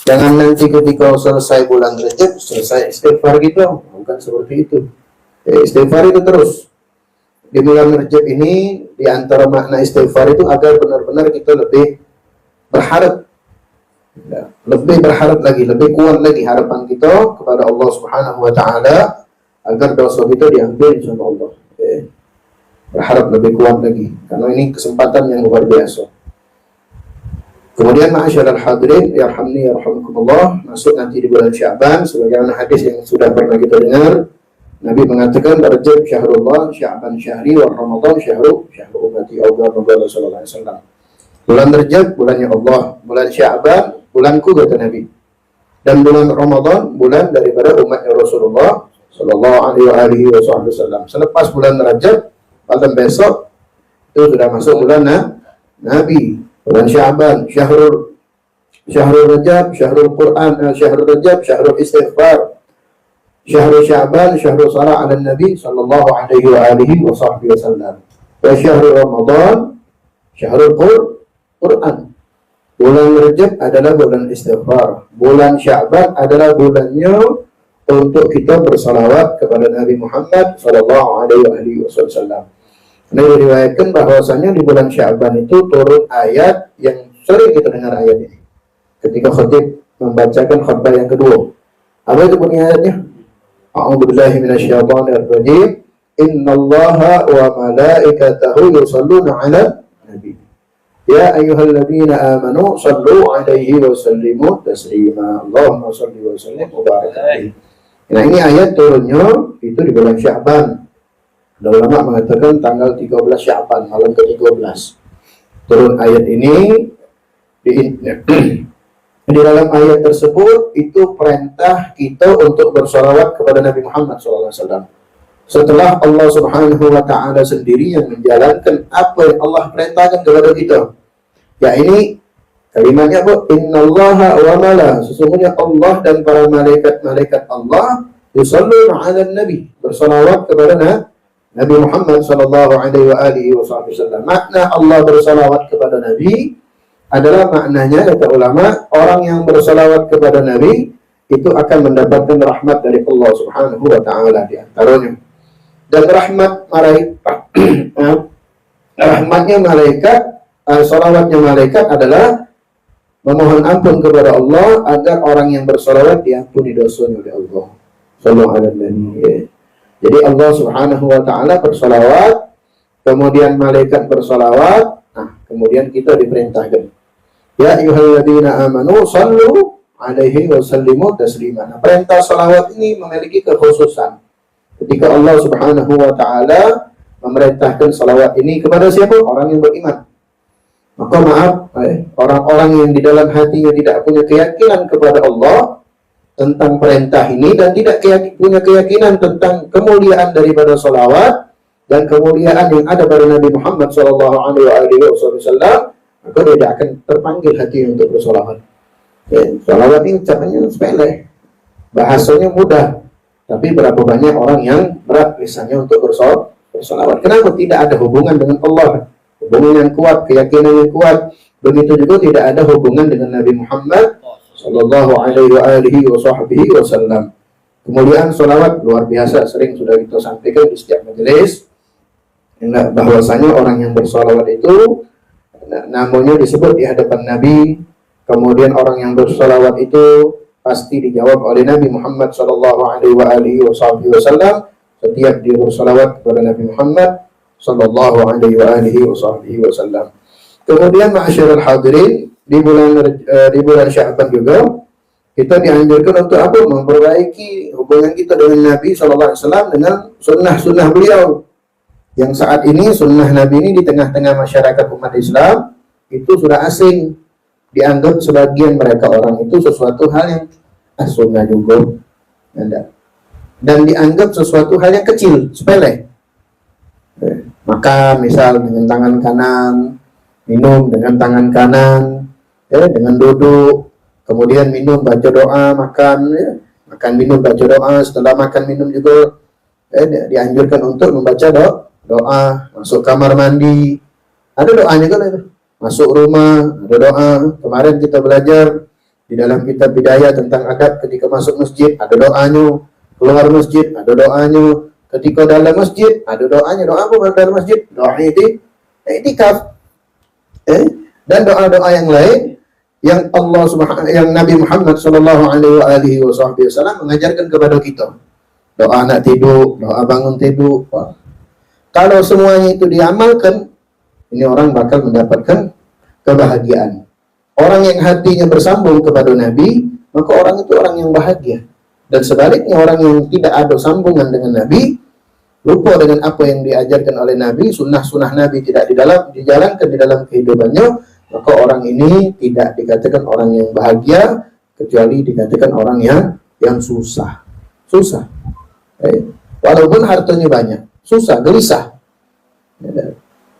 Jangan nanti ketika selesai bulan Rajab, selesai istighfar gitu. Bukan seperti itu. Istighfar itu terus. Di bulan Rajab ini, di antara makna istighfar itu agar benar-benar kita lebih berharap. Ya, lebih berharap lagi, lebih kuat lagi harapan kita kepada Allah Subhanahu wa Ta'ala agar dosa kita diampuni sama Allah. Berharap lebih kuat lagi, karena ini kesempatan yang luar biasa. Kemudian ma'asyiral hadirin yarhamni yarhamukumullah, masuk nanti di bulan Sya'ban sebagaimana hadis yang sudah pernah kita dengar. Nabi mengatakan Rajab syahrullah, Sya'ban syahri, wa Ramadan syahru ummati Allah sallallahu alaihi wasallam. Bulan Rajab bulannya Allah, bulan Sya'ban bulanku kata Nabi. Dan bulan Ramadan bulan daripada umatnya Rasulullah sallallahu alaihi wasallam. Selepas bulan Rajab malam besok itu sudah masuk bulan Nabi. Bulan Sya'ban, syahrul Rajab, syahrul Quran, syahrul Rajab, syahrul istighfar, syahrul Sya'ban, syahrul salat ala Nabi sallallahu alaihi wasallam. Wa syahrul Ramadan, syahrul Quran. Bulan Rajab adalah bulan istighfar. Bulan Sya'ban adalah bulannya untuk kita bersalawat kepada Nabi Muhammad sallallahu alaihi wasallam. Nah, diriwayatkan bahwasanya di bulan Sya'ban itu turun ayat yang sering kita dengar ayat ini. Ketika khatib membacakan khutbah yang kedua. Apa itu bunyi ayatnya? A'udzubillahi minasyaitonir rajim. Innallaha wa malaikatahu yusholluna 'alan nabi. Ya ayyuhalladzina amanu shallu 'alaihi wa sallimu taslima. Allahumma shalli wa sallim wa barik alaihi. Nah, ini ayat turunnya itu di bulan Sya'ban. Ada ulama mengatakan tanggal 13 Sya'ban, malam ke-13. Turun ayat ini di dalam ayat tersebut itu perintah kita untuk bersolawat kepada Nabi Muhammad SAW. Setelah Allah Subhanahu wa Ta'ala sendiri yang menjalankan apa yang Allah perintahkan kepada kita. Ya, ini kalimatnya apa? Innallaha wa mala, sesungguhnya Allah dan para malaikat-malaikat Allah yusholluna 'alan nabi, bersolawat kepada Nabi Muhammad sallallahu alaihi wasallam. Makna Allah bersalawat kepada Nabi adalah maknanya kata ulama, orang yang bersalawat kepada Nabi itu akan mendapatkan rahmat dari Allah Subhanahu wa Ta'ala di antaranya. Dan rahmatnya malaikat, salawatnya malaikat adalah memohon ampun kepada Allah agar orang yang bersalawat diampuni dosanya oleh Allah. Sallallahu alaihi wasallam. Jadi Allah Subhanahu wa Ta'ala bersalawat, kemudian malaikat bersalawat, kemudian kita diperintahkan. Ya ayyuhalladzina amanu sallu alaihi wa sallimu taslima. Nah, perintah salawat ini memiliki kekhususan. Ketika Allah Subhanahu wa Ta'ala memerintahkan salawat ini kepada siapa? Orang yang beriman. Maka maaf, orang-orang yang di dalam hatinya tidak punya keyakinan kepada Allah tentang perintah ini dan tidak punya keyakinan tentang kemuliaan daripada salawat dan kemuliaan yang ada pada Nabi Muhammad sallallahu alaihi wasallam, maka dia tidak akan terpanggil hati untuk bersalawat. Salawat ini ucapannya sepele, bahasanya mudah, tapi berapa banyak orang yang berat lisannya untuk bersalawat. Kenapa? Tidak ada hubungan dengan Allah, hubungan yang kuat, keyakinan yang kuat. Begitu juga tidak ada hubungan dengan Nabi Muhammad sallallahu alaihi wasallam. Kemudian salawat luar biasa, sering sudah kita sampaikan di setiap majelis bahwasanya orang yang bersalawat itu namanya disebut di hadapan Nabi. Kemudian orang yang bersalawat itu pasti dijawab oleh Nabi Muhammad sallallahu alaihi wasallam setiap dia bersalawat kepada Nabi Muhammad sallallahu alaihi wasallam. Kemudian ma'asyiral hadirin, di bulan Sya'ban juga kita dianjurkan untuk apa? Memperbaiki hubungan kita dengan Nabi SAW dengan sunnah-sunnah beliau. Yang saat ini sunnah Nabi ini di tengah-tengah masyarakat umat Islam itu sudah asing. Dianggap sebagian mereka orang itu sesuatu hal yang sunnah juga. Dan dianggap sesuatu hal yang kecil, sepele. Makan misal dengan tangan kanan, minum dengan tangan kanan, dengan duduk, kemudian minum baca doa, makan minum baca doa, setelah makan minum juga dianjurkan untuk membaca doa, masuk kamar mandi, ada doanya kan itu. Masuk rumah, ada doa. Kemarin kita belajar Di dalam kitab Bidayah tentang adab ketika masuk masjid, ada doanya. Keluar masjid, ada doanya. Ketika dalam masjid, ada doanya. Doa apa dalam masjid? Doa i'tikaf. Dan doa-doa yang lain yang yang Nabi Muhammad sallallahu alaihi wasallam mengajarkan kepada kita. Doa nak tidur, doa bangun tidur. Kalau semuanya itu diamalkan, ini orang bakal mendapatkan kebahagiaan. Orang yang hatinya bersambung kepada Nabi, maka orang itu orang yang bahagia. Dan sebaliknya orang yang tidak ada sambungan dengan Nabi, lupa dengan apa yang diajarkan oleh Nabi, sunnah-sunnah Nabi tidak dijalankan di dalam kehidupannya, maka orang ini tidak dikatakan orang yang bahagia, kecuali dikatakan orang yang susah. Susah. Walaupun hartanya banyak, susah, gelisah.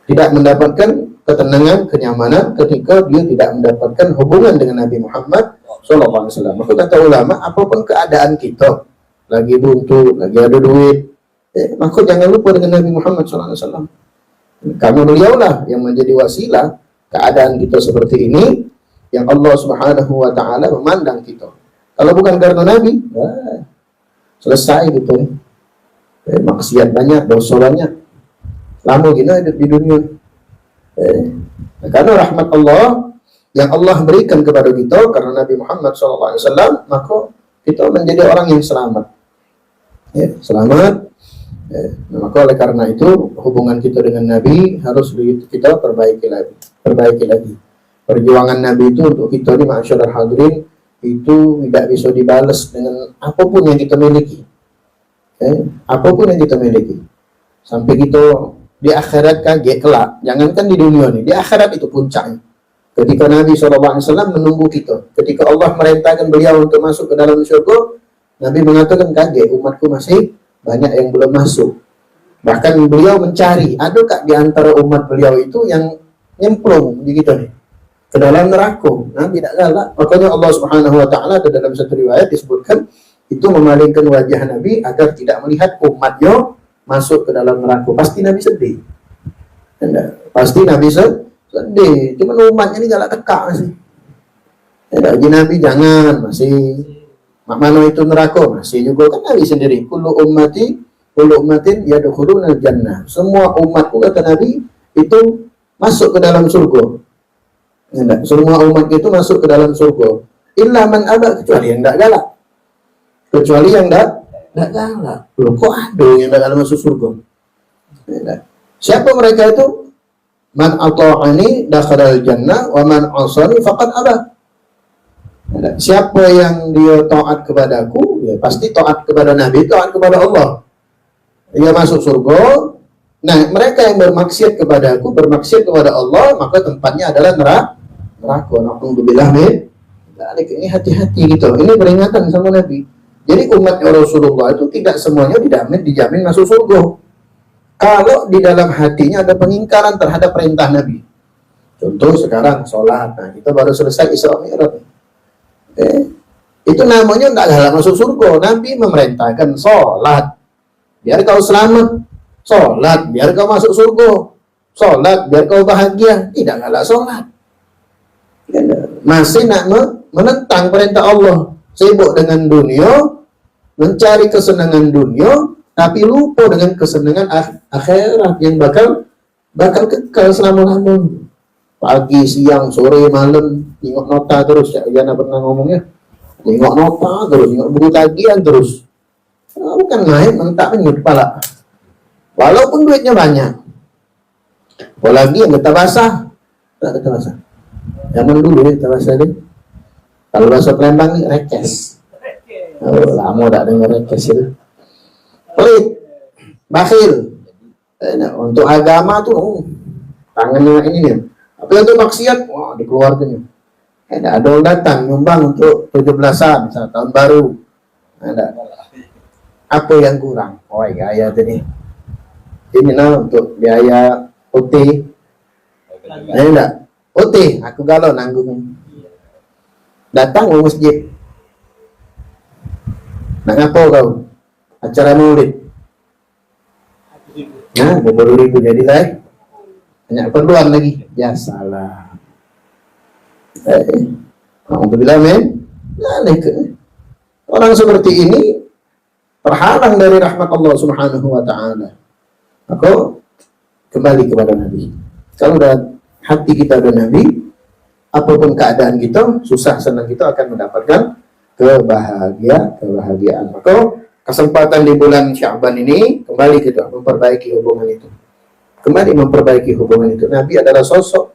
Tidak mendapatkan ketenangan, kenyamanan ketika dia tidak mendapatkan hubungan dengan Nabi Muhammad SAW. Maka kata ulama, apapun keadaan kita, lagi buntu, lagi ada duit, maka jangan lupa dengan Nabi Muhammad SAW. Karena beliaulah yang menjadi wasilah keadaan kita seperti ini, yang Allah Subhanahu wa Ta'ala memandang kita. Kalau bukan karena Nabi, selesai gitu. Maksiat banyak, dosa banyak, lama gini hidup di dunia. Karena rahmat Allah yang Allah berikan kepada kita karena Nabi Muhammad SAW, maka kita menjadi orang yang selamat. Selamat. Maka oleh karena itu hubungan kita dengan Nabi harus kita perbaiki lagi. Perjuangan Nabi itu untuk kita di ma'asyiral hadirin itu tidak bisa dibalas dengan apapun yang kita miliki. Apapun yang kita miliki. Sampai kita di akhirat kaget kelak. Jangankan di dunia ini, di akhirat itu puncaknya. Ketika Nabi SAW menunggu kita, ketika Allah merintahkan beliau untuk masuk ke dalam surga, Nabi mengatakan kaget, umatku masih banyak yang belum masuk. Bahkan beliau mencari, adakah di antara umat beliau itu yang nyemplung di kita nih ke dalam neraka? Nabi tidak galak. Makanya Allah Subhanahu wa Ta'ala dalam satu riwayat disebutkan itu memalingkan wajah Nabi agar tidak melihat umatnya masuk ke dalam neraka. Pasti Nabi sedih. Pasti Nabi sedih. Cuma umatnya ini galak tekak masih. Jadi Nabi jangan masih. Mana itu neraka masih juga kan Nabi sendiri. Kullu ummatin yadkhuluna jannah. Semua umatku kata Nabi itu masuk ke dalam surga. Semua umat itu masuk ke dalam surga. Illa man aba, kecuali yang tidak galak. Kecuali yang tidak galak. Loh, kok ada yang tidak galak masuk surga? Siapa mereka itu? Man ata'ani dakhalal jannah wa man asani faqad aba. Siapa yang dia taat kepadaku, ya pasti taat kepada Nabi, taat kepada Allah. Dia masuk surga. Nah, mereka yang bermaksiat kepadaku, bermaksiat kepada Allah, maka tempatnya adalah neraka. Na'udzubillah min dzalik. Ini hati-hati gitu. Ini peringatan sama Nabi. Jadi umatnya Rasulullah itu tidak semuanya dijamin masuk surga. Kalau di dalam hatinya ada pengingkaran terhadap perintah Nabi. Contoh sekarang sholat. Nah, kita baru selesai Isra Mi'raj. Itu namanya tidak galak masuk surga. Nabi memerintahkan sholat biar kau selamat. Sholat biar kau masuk surga. Sholat biar kau bahagia. Tidak galak sholat. Masih nak menentang perintah Allah. Sibuk dengan dunia, mencari kesenangan dunia, tapi lupa dengan kesenangan akhirat yang bakal kekal selama-lamanya. Pagi, siang, sore, malam, tengok nota terus. Ya, Yana pernah ngomongnya. Tengok nota terus, tengok buku tagihan terus. Bukan main, mentak di kepala. Walaupun duitnya banyak. Apalagi yang kita basah. Tak kita basah. Zaman dulu ya kita basah deh. Kalau bahasa Palembang nih, rekes. Oh, lama tak dengar rekes itu. Pelit, bakhil. Untuk agama tuh, tangannya ini nih. Tapi untuk maksiat, wah dikeluarkan. Ada orang datang nyumbang untuk 17-an, misalnya tahun baru. Ada. Apa yang kurang? Oh ya tadi. Ini nah untuk biaya OT. Ini enggak? OT, aku galau nanggung. Datang ke masjid. Nak ngapa kau? Acara maulid. Nah, 20.000 jadi lah. Banyak keperluan lagi. Ya salah. Alhamdulillah men. Orang seperti ini terhalang dari rahmat Allah Subhanahu wa taala. Maka kembali kepada Nabi. Kalau udah hati kita ada Nabi, apapun keadaan kita, susah senang kita akan mendapatkan kebahagiaan. Maka kesempatan di bulan Sya'ban ini kembali kita memperbaiki hubungan itu. Kembali memperbaiki hubungan itu. Nabi adalah sosok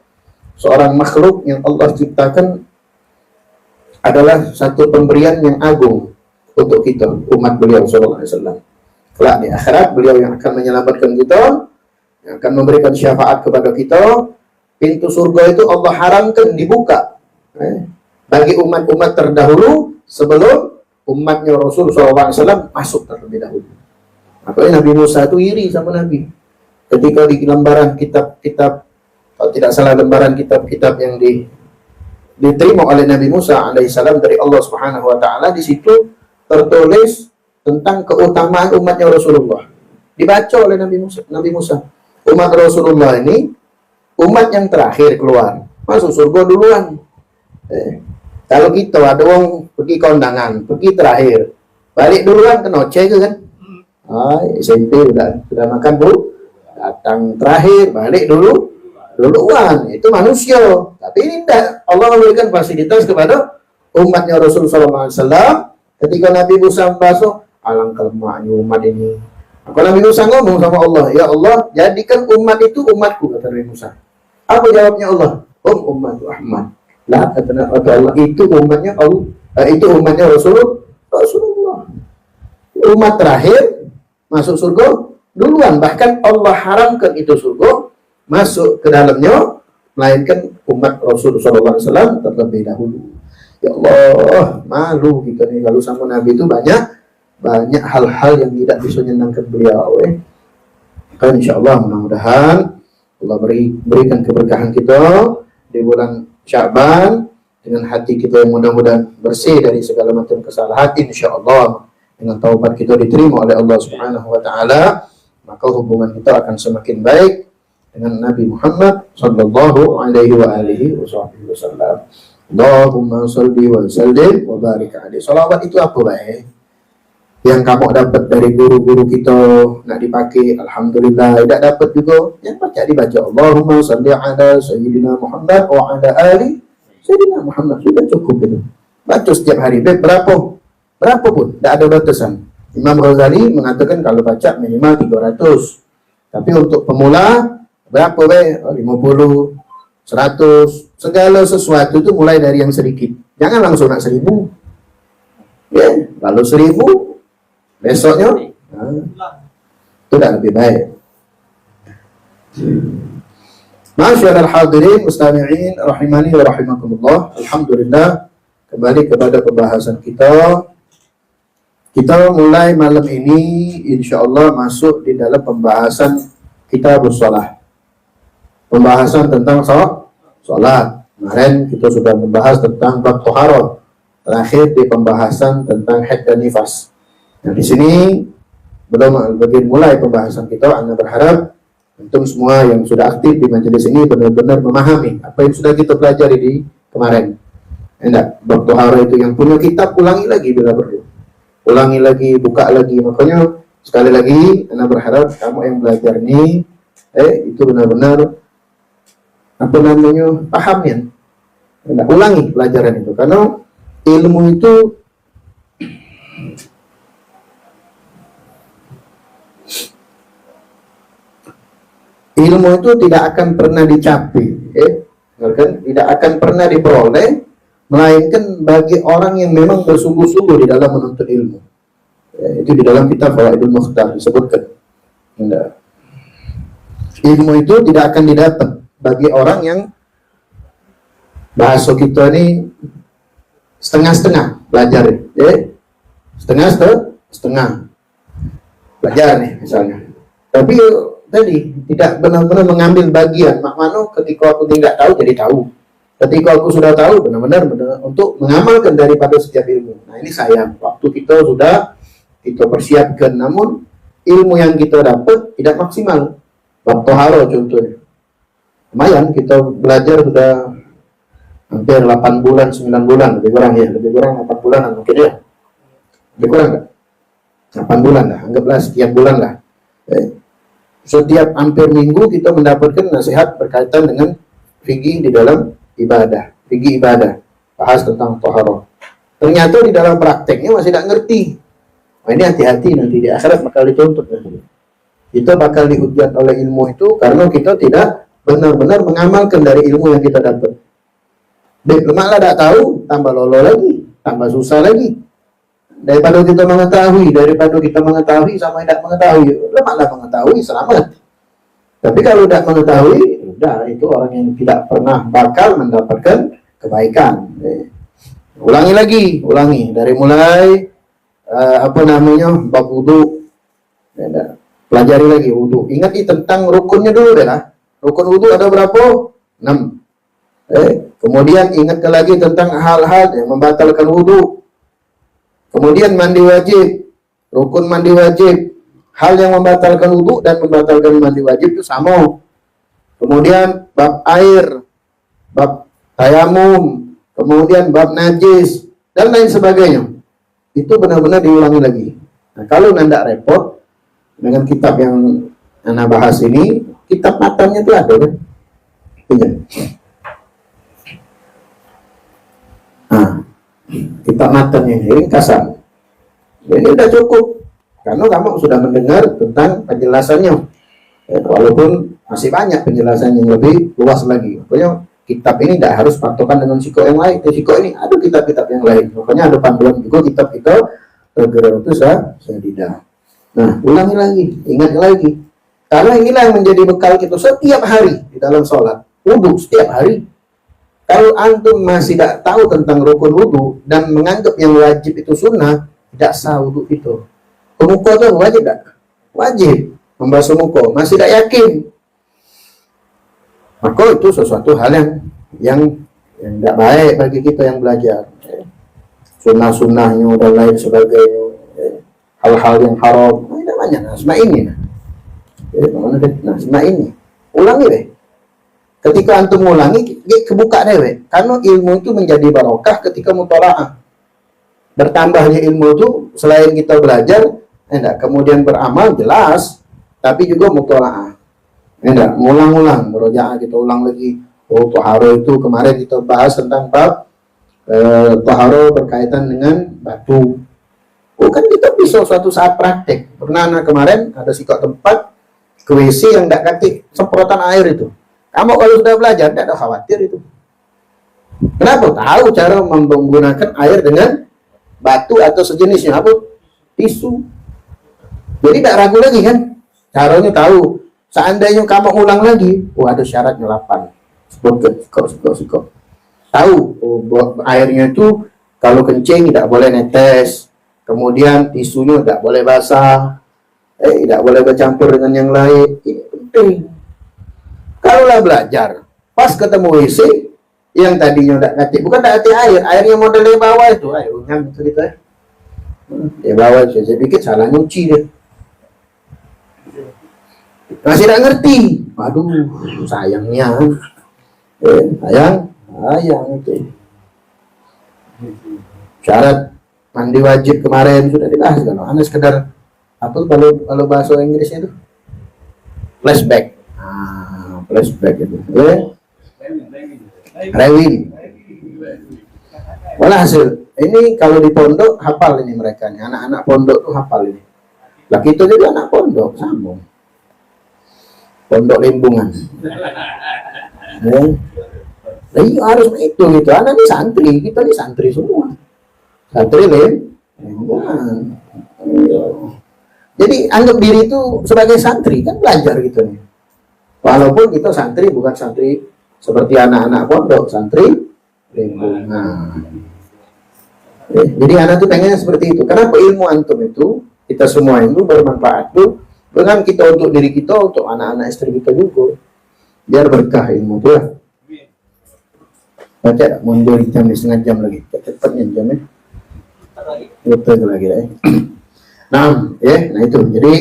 seorang makhluk yang Allah ciptakan, adalah satu pemberian yang agung untuk kita, umat beliau sallallahu alaihi wasallam. Kelak di akhirat beliau yang akan menyelamatkan kita, yang akan memberikan syafaat kepada kita. Pintu surga itu Allah haramkan dibuka bagi umat-umat terdahulu sebelum umatnya Rasul SAW masuk terlebih dahulu. Makanya Nabi Musa itu iri sama Nabi. Ketika di lembaran kitab-kitab, kalau tidak salah lembaran kitab-kitab yang diterima oleh Nabi Musa alaihissalam dari Allah Subhanahu wa taala, di situ tertulis tentang keutamaan umatnya Rasulullah. Dibaca oleh Nabi Musa. Umat Rasulullah ini umat yang terakhir keluar, masuk surga duluan. Kalau kita ada orang pergi kondangan, pergi terakhir, balik duluan kena cek kan? SMP sudah makan bu, datang terakhir, balik duluan. Itu manusia. Tapi ini tidak. Allah memberikan fasilitas kepada umatnya Rasulullah SAW. Ketika Nabi Musa masuk, alangkah lemahnya umat ini. Kalau Nabi Musa ngomong sama Allah, ya Allah, jadikan umat itu umatku, kata Nabi Musa. Apa jawabnya Allah? Ummatu Ahmad. Lah kata Allah, itu umatnya Allah, itu umatnya Rasulullah. Umat terakhir masuk surga duluan. Bahkan Allah haramkan itu surga masuk ke dalamnya, melainkan umat Rasulullah SAW terlebih dahulu. Ya Allah, malu kita nih kalau sama Nabi itu banyak hal-hal yang tidak bisa menyenangkan beliau. Kan insya Allah mudah-mudahan Allah berikan keberkahan kita di bulan Sya'ban, dengan hati kita yang mudah-mudahan bersih dari segala macam kesalahan. Insya Allah dengan taubat kita diterima oleh Allah Subhanahu wa taala, maka hubungan kita akan semakin baik dengan Nabi Muhammad sallallahu alaihi wa alihi wasallam. Allahumma shalli wa sallim wa barik alaihi. Salawat itu apa baik? Yang kamu dapat dari guru-guru kita nak dipakai, alhamdulillah. Tidak dapat juga, yang baca dibaca. Allahumma shalli ala sayyidina Muhammad wa ala ali sayyidina Muhammad. Sudah cukup itu. Baca setiap hari. Berapa pun, tidak ada batasan. Imam Ghazali mengatakan kalau baca minimal 300. Tapi untuk pemula berapa be? 50, 100. Segala sesuatu itu mulai dari yang sedikit. Jangan langsung nak 1000. Ya, kalau 1000 besoknya itu dah lebih baik. Masyaallah hadirin mustami'in rahimani wa rahimakumullah. Alhamdulillah, kembali kepada pembahasan kita. Kita mulai malam ini insyaallah masuk di dalam pembahasan kitabus shalah. Pembahasan tentang salat. Kemarin kita sudah membahas tentang bab taharah. Terakhir di pembahasan tentang haid dan nifas. Nah, di sini belum bagian mulai pembahasan kita. Anda berharap antum semua yang sudah aktif di majelis ini benar-benar memahami apa yang sudah kita pelajari di kemarin. Enggak, bab taharah itu yang punya kitab ulangi lagi bila perlu. Ulangi lagi, buka lagi. Makanya sekali lagi Anda berharap kamu yang belajar ini itu benar-benar apa namanya paham ya. Enggak, ulangi pelajaran itu karena ilmu itu tidak akan pernah dicapai, kan? Tidak akan pernah diperoleh, melainkan bagi orang yang memang bersungguh-sungguh di dalam menuntut ilmu. Itu di dalam kitab Fawaidul Mukhtar disebutkan. Ilmu itu tidak akan didapat bagi orang yang bahasa kita ini setengah-setengah belajar, setengah belajar nih misalnya. Tapi tadi tidak benar-benar mengambil bagian. Maknanya ketika aku tidak tahu jadi tahu. Ketika aku sudah tahu benar-benar untuk mengamalkan daripada setiap ilmu. Nah ini sayang, waktu kita sudah kita persiapkan, namun ilmu yang kita dapat tidak maksimal. Bab taharah contohnya. Lumayan kita belajar sudah hampir 8 bulan, 9 bulan, lebih kurang ya, lebih kurang 8 bulan mungkin ya. Lebih kurang nggak? 8 bulan lah, anggaplah sekian bulan lah. Setiap hampir minggu kita mendapatkan nasihat berkaitan dengan fikih di dalam ibadah, fikih ibadah, bahas tentang taharah. Ternyata di dalam prakteknya masih tidak ngerti. Nah, ini hati-hati, nanti di akhirat bakal dituntut. Kita bakal dihujat oleh ilmu itu karena kita tidak benar-benar mengamalkan dari ilmu yang kita dapat. Malah tidak tahu, tambah lolo lagi, tambah susah lagi. Daripada kita mengetahui sama tidak mengetahui, lemahlah mengetahui, selamat. Tapi kalau tidak mengetahui, udah itu orang yang tidak pernah bakal mendapatkan kebaikan. Ulangi dari mulai bab wudu. Pelajari lagi wudu. Ingat tentang rukunnya dulu deh lah. Rukun wudu ada berapa? 6. Kemudian ingat lagi tentang hal-hal yang membatalkan wudu. Kemudian mandi wajib, rukun mandi wajib, hal yang membatalkan wudu dan membatalkan mandi wajib itu sama. Kemudian bab air, bab tayamum, kemudian bab najis dan lain sebagainya. Itu benar-benar diulangi lagi. Nah, kalau Anda repot dengan kitab yang Anda bahas ini, kitab matanya itu ada kan? Iya. Nah, kitab matanya ini ringkasan. Ini sudah cukup karena kamu sudah mendengar tentang penjelasannya. Walaupun masih banyak penjelasan yang lebih luas lagi. Pokoknya kitab ini tidak harus patokan dengan siko yang lain. Siko ini ada kitab-kitab yang lain. Makanya ada panduan juga kitab-kitab tergerak itu tidak. Nah, ulangi lagi, ingat lagi. Karena inilah yang menjadi bekal kita setiap hari di dalam sholat. Wudhu setiap hari. Kalau antum masih tidak tahu tentang rukun wudu dan menganggap yang wajib itu sunnah, tidak sah wudu itu. Muka itu wajib tidak? Wajib membasuh muka. Masih tidak yakin, maka itu sesuatu hal yang tidak baik bagi kita yang belajar. Sunnah-sunnahnya dan lain sebagainya, hal-hal yang haram, tidak banyak. Nah, semua ini, ulangi deh. Ketika antum mengulangi, kebuka deh, karena ilmu itu menjadi barokah ketika mutolaah. Bertambahnya ilmu itu selain kita belajar, kemudian beramal jelas, tapi juga mutolaah. Ulang-ulang, merojaah kita ulang lagi. Oh, toharo itu kemarin kita bahas tentang bab toharo berkaitan dengan batu. Oh, kan kita bisa suatu saat praktek. Pernah kemarin ada sikap tempat ke WC yang tidak kaki semprotan air itu. Kamu kalau sudah belajar, tidak ada khawatir itu. Kenapa? Tahu cara menggunakan air dengan batu atau sejenisnya. Apa? Tisu. Jadi tidak ragu lagi kan? Caranya tahu. Seandainya kamu ulang lagi, ada syaratnya 8. Sikok. Tahu, airnya itu kalau kencing tidak boleh netes. Kemudian tisunya tidak boleh basah. Tidak boleh bercampur dengan yang lain. Ini penting. Kalaulah belajar, pas ketemu WC yang tadinya tidak kaki, bukan tidak kaki airnya modelnya bawah itu, unyam cerita. Dia bawa saya pikir salah nyuci dia. Masih tidak ngerti. Aduh, sayangnya. Sayang itu. Syarat mandi wajib kemarin sudah dibahas kan. Anda sekedar apa kalau bahasa Inggrisnya itu? Flashback. Flashback itu. Rewin. Walhasil, ini kalau di pondok hafal ini mereka nih. Anak-anak pondok tuh hafal ini. Lah kita juga anak pondok, sambung. Pondok Limbungan. Iya harus itu gitu. Anak ini santri, kita ini santri semua. Santri Limbungan. Jadi anggap diri itu sebagai santri kan belajar gitu nih. Walaupun kita santri bukan santri seperti anak-anak pondok, santri Limbungan. Jadi anak tuh pengennya seperti itu. Kenapa ilmu antum itu kita semua itu bermanfaat tuh bukan kita untuk diri kita, untuk anak-anak istri kita juga. Biar berkah ilmu tuh ya. Baca mundur jam setengah jam lagi. Cepatnya jamnya. Betul lagi deh. Nah itu. Jadi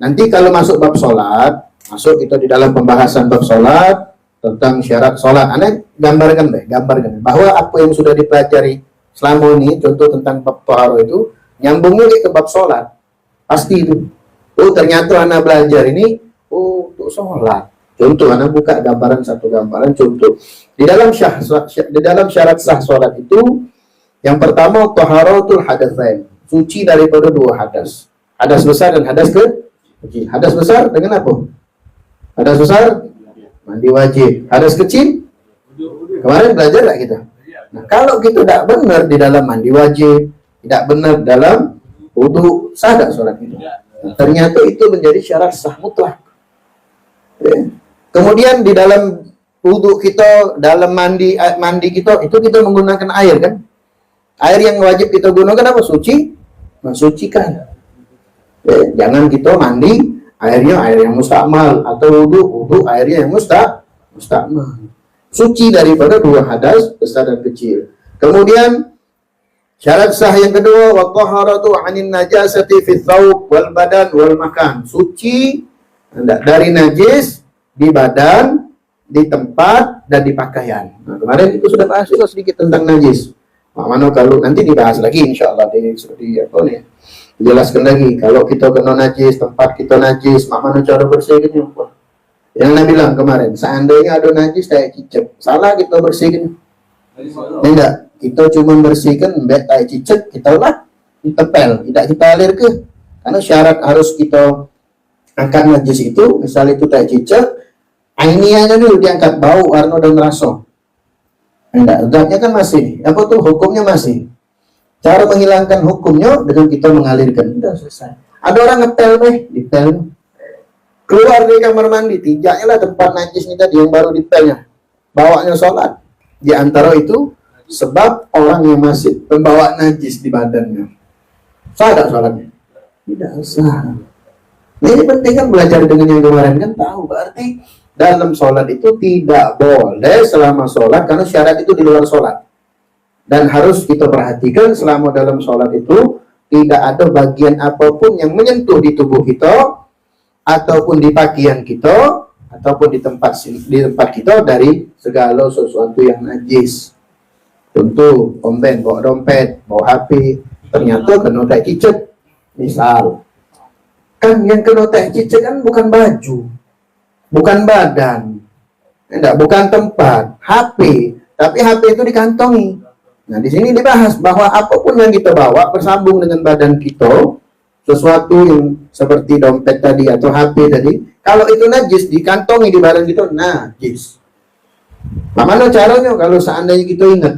nanti kalau masuk bab sholat, masuk kita di dalam pembahasan bab sholat, tentang syarat sholat. Anda gambarkan bahwa apa yang sudah dipelajari selama ini, contoh tentang bab taharah itu, nyambungnya ke bab sholat. Pasti itu. Oh, ternyata Anda belajar ini, oh, untuk sholat. Contoh, Anda buka satu gambaran, contoh. Di dalam syarat sah sholat itu, yang pertama, taharatul hadatsain. Suci daripada dua hadas. Hadas besar dan hadas kecil. Hadas besar dengan apa? Hadas besar mandi wajib. Hadas kecil kemarin belajar nggak kita? Nah, kalau kita tidak benar di dalam mandi wajib, tidak benar dalam wudu, sah tak sholat itu? Nah, ternyata itu menjadi syarat sah mutlak. Kemudian di dalam wudu kita, dalam mandi kita, itu kita menggunakan air kan? Air yang wajib kita gunakan apa? Suci, mensucikan. Jangan kita mandi airnya air yang mustakmal, atau wudu airnya yang mustakmal. Suci daripada dua hadas besar dan kecil. Kemudian syarat sah yang kedua, wa taharatu 'anil najasati fi thawb wal badan wal makan. Suci dari najis di badan, di tempat, dan di pakaian. Nah, kemarin itu sudah bahas juga sedikit tentang najis. Mana kalau nanti dibahas lagi insya Allah dijelaskan lagi. Kalau kita kena najis, tempat kita najis, mana cara bersihkannya? Yang Nabi bilang kemarin, seandainya ada najis kayak cicak, salah kita bersihkan. Enggak, kita cuma bersihkan kayak cicak, kita lah ditempel, tidak kita alir ke. Karena syarat harus kita angkat najis itu, misalnya itu kayak cicak, ainiannya dulu diangkat, bau, warna dan rasa. Enggak, zatnya kan masih. Apa tuh hukumnya masih? Cara menghilangkan hukumnya dengan kita mengalirkan. Udah selesai. Ada orang ngepel dipel. Keluar dari kamar mandi, tijaknya lah tempat najisnya tadi yang baru dipelnya. Bawanya sholat. Di antara itu sebab orang yang masih pembawa najis di badannya. Sah tak sholatnya? Tidak sah. Nah, ini penting kan belajar dengan yang kemarin kan tahu. Berarti dalam sholat itu tidak boleh selama sholat, karena syarat itu di luar sholat. Dan harus kita perhatikan selama dalam sholat itu tidak ada bagian apapun yang menyentuh di tubuh kita, ataupun di pakaian kita, ataupun di tempat kita dari segala sesuatu yang najis. Contoh, bawa dompet, bawa HP, ternyata kena tai cicak. Misal, kan yang kena tai cicak kan bukan baju, bukan badan, bukan tempat, HP, tapi HP itu dikantongi. Nah, di sini dibahas bahwa apapun yang kita bawa bersambung dengan badan kita, sesuatu yang seperti dompet tadi atau HP tadi, kalau itu najis dikantongi di badan kita, najis. Bagaimana caranya kalau seandainya kita ingat?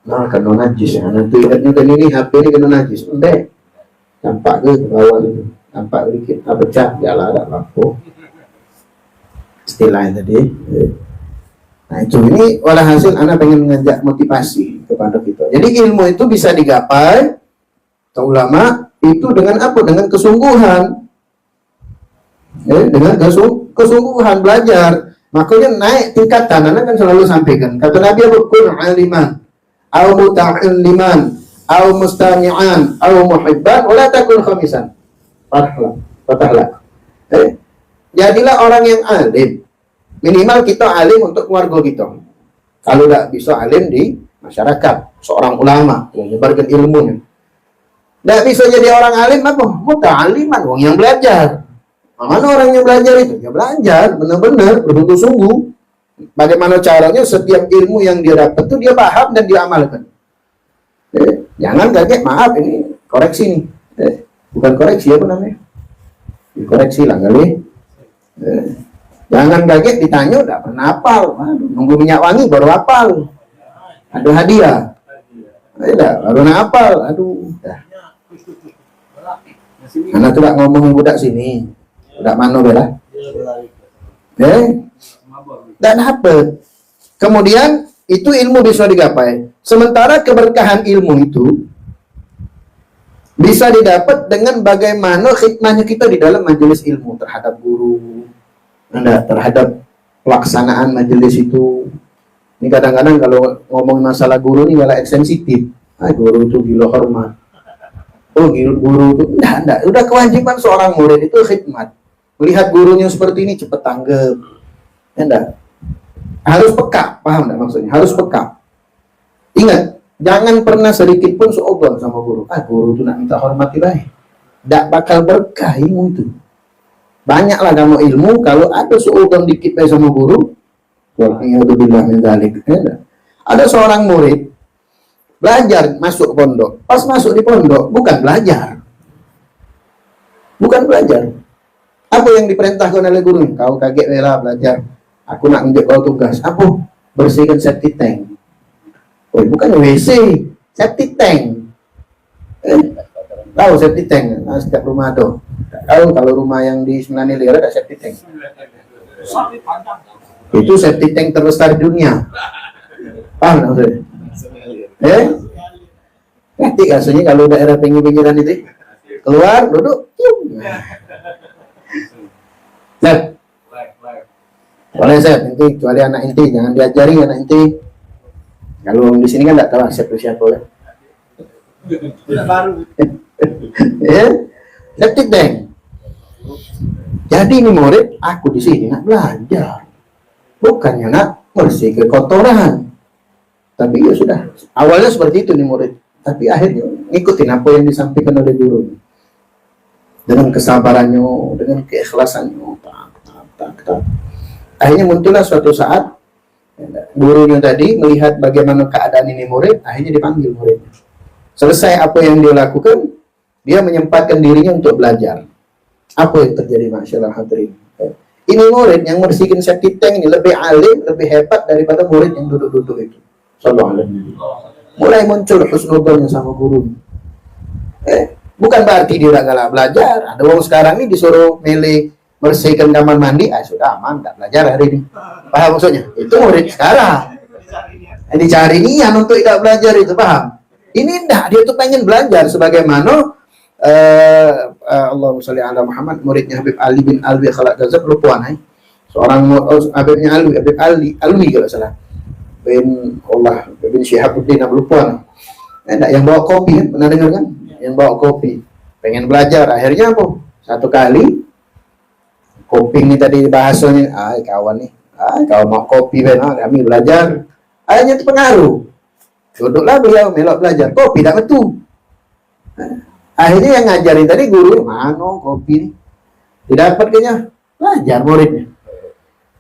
Nah, kena najis ya, nanti ingat juga ini HP ini kena najis. Udah, nampak ke bawah itu, nampak sedikit, pecah, jalan ada lampu. Istilahnya tadi. Nah, itu ini walhasil anak pengen mengajak motivasi kepada kita. Jadi ilmu itu bisa digapai kata ulama itu dengan apa? Dengan kesungguhan. Dengan kesungguhan belajar. Makanya naik tingkatan. Anak kan selalu sampaikan. Kata Nabi, kun aliman, au muta'alliman, au mustami'an, au muhibban, wala takun khamisan. Fatahlah. Jadilah orang yang alim. Minimal kita alim untuk keluarga kita. Kalau tidak bisa alim di masyarakat, seorang ulama yang menyebarkan ilmunya. Tidak bisa jadi orang alim apa? Muta'aliman, orang yang belajar. Mana orang yang belajar itu? Ya belajar, benar-benar, bersungguh-sungguh. Bagaimana caranya setiap ilmu yang dia dapat itu dia paham dan dia amalkan. Jangan kaget, maaf ini koreksi nih. Bukan koreksi, apa namanya? Dikoreksi lah kali. Jangan kaget ditanya udah pernah hafal. Nunggu minyak wangi baru hafal. Ada hadiah. Baru hafal. Aduh. Anak tuh gak ngomong budak sini. Budak mana bela? Dan dapet. Kemudian itu ilmu bisa digapai. Sementara keberkahan ilmu itu bisa didapat dengan bagaimana khidmahnya kita di dalam majelis ilmu terhadap guru, terhadap pelaksanaan majelis itu. Ini kadang-kadang kalau ngomong masalah guru ini malah sensitif. Guru itu gila hormat. Oh, guru itu enggak. Udah kewajiban seorang murid itu khidmat. Melihat gurunya seperti ini cepat tanggap. Enggak. Harus peka, paham nggak maksudnya? Harus peka. Ingat, jangan pernah sedikit pun seobrol sama guru. Guru itu nak minta hormati baik. Tidak bakal berkah ilmu itu. Banyaklah kamu ilmu, kalau ada seobrol dikit baik sama guru, walhamdulillah min dzalik. Ada seorang murid belajar masuk pondok. Pas masuk di pondok, bukan belajar. Bukan belajar. Apa yang diperintahkan oleh guru? Kau kaget lah belajar. Aku nak menjadi kau tugas. Apa? Bersihkan septic tank. Oh, bukan WC, septic tank. Tahu septic tank? Nah, setiap rumah ada. Tahu kalau rumah yang di 9 Ilir ada septic tank. Itu septic tank terbesar di dunia. Paham maksudnya? Ngerti kasihnya kalau daerah pinggir-pinggiran itu keluar, duduk, Set. Boleh Set, inti, kecuali anak inti, jangan diajari anak inti. Kalau di sini kan nggak tahu siapa ya. Ya, septic tank. Jadi ini murid, aku di sini nak belajar, bukannya nak bersih kotoran. Tapi ya sudah, awalnya seperti itu nih murid. Tapi akhirnya ngikutin apa yang disampaikan oleh guru. Dengan kesabarannya, dengan keikhlasannya. Akhirnya muncullah suatu saat, gurunya tadi melihat bagaimana keadaan ini murid, akhirnya dipanggil muridnya. Selesai apa yang dia lakukan, dia menyempatkan dirinya untuk belajar. Apa yang terjadi masyaallah hadirin? Ini murid yang bersihkan septic tank ini lebih alim, lebih hebat daripada murid yang duduk-duduk itu. Sallallahu alaihi wasallam. Mulai muncul husnudzonnya sama guru. Bukan berarti dia udah galak belajar. Ada orang sekarang ini disuruh milih bersihkan kamar mandi, sudah aman, tak belajar hari ini. Paham maksudnya? Itu murid sekarang. Dicari nian untuk tidak belajar itu, paham? Ini enggak, dia tuh pengen belajar sebagaimana Allahumma sholli ala Muhammad, muridnya Habib Ali bin Alwi Khalaq Gazab, lupuan seorang Habibnya Habib Ali Alwi kalau salah. Bin Syihabuddin lupuan. Yang bawa kopi, pernah dengar kan? Yang bawa kopi. Pengen belajar, akhirnya apa? Satu kali kopi ini tadi bahasanya, kawan nih, kalau mau kopi kami belajar, akhirnya terpengaruh. Duduklah beliau melok belajar, kopi tidak betul. Akhirnya yang ngajarin tadi guru, mana kopi nih? Tidak dapat kayaknya, belajar muridnya.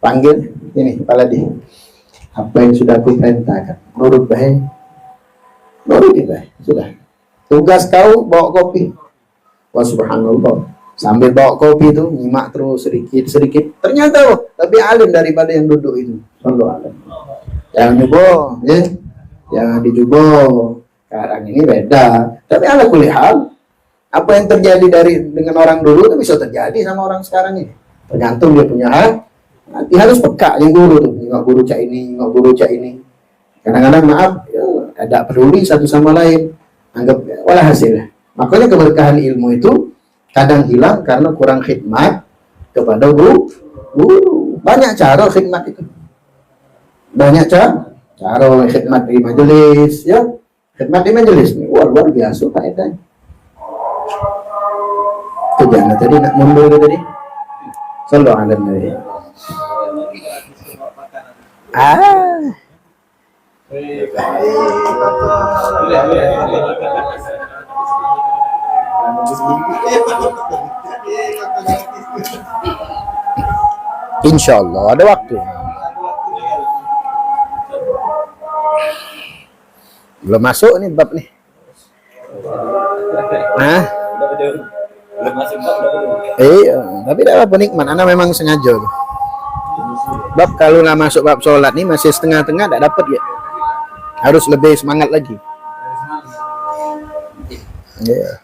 Panggil, ini kepala dia. Apa yang sudah aku perintahkan, nurut baik. Nurut baik, sudah. Tugas kau bawa kopi. Wah subhanallah. Sambil bawa kopi itu, nyimak terus sedikit-sedikit. Ternyata lebih alim daripada yang duduk itu. Jangan nyoba, ya. Jangan dicoba. Sekarang ini beda. Tapi ala kulli hal, apa yang terjadi dengan orang dulu itu bisa terjadi sama orang sekarang ini. Tergantung dia punya hak. Nanti harus peka yang guru tuh, nggak guru cak ini. Kadang-kadang maaf, ya, ada peduli satu sama lain, anggap walah hasilnya. Makanya keberkahan ilmu itu kadang hilang karena kurang khidmat kepada guru. Banyak cara khidmat itu, banyak cara khidmat di majelis, ya. Khidmat di majelis ini luar biasa faedahnya. Itu jangan tadi nak mundur tadi. Sallallahu alaihi wasallam. Insya Allah ada waktu. Belum masuk nih bab nih. Belum masuk bab. Tapi tidak apa nikmat. Anda memang sengaja. Bab kalau nggak masuk bab sholat nih masih setengah-tengah tidak dapat ya. Harus lebih semangat lagi. Yeah.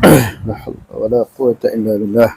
La haula wala quwwata illa billah.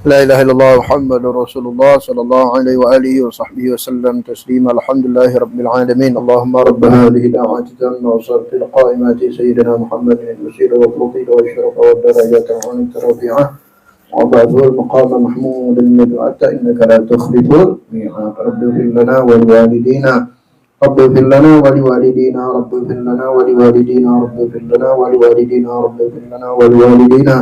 لا إله إلا الله محمد رسول الله صلى الله عليه وآله وصحبه وسلم تسليما. الحمد لله رب العالمين. اللهم ربنا هذه دعوة التامة والصلاة القائمة سيدنا محمد المسير والفضيلة والشرف والدرجة العليا الرفيعة وبعثه المقام محمود المدعاة إنك لا تخلف الميعاد. رب اغفر لنا ولوالدينا رب اغفر لنا ولوالدينا رب اغفر لنا ولوالدينا رب اغفر لنا ولوالدينا رب اغفر لنا ولوالدينا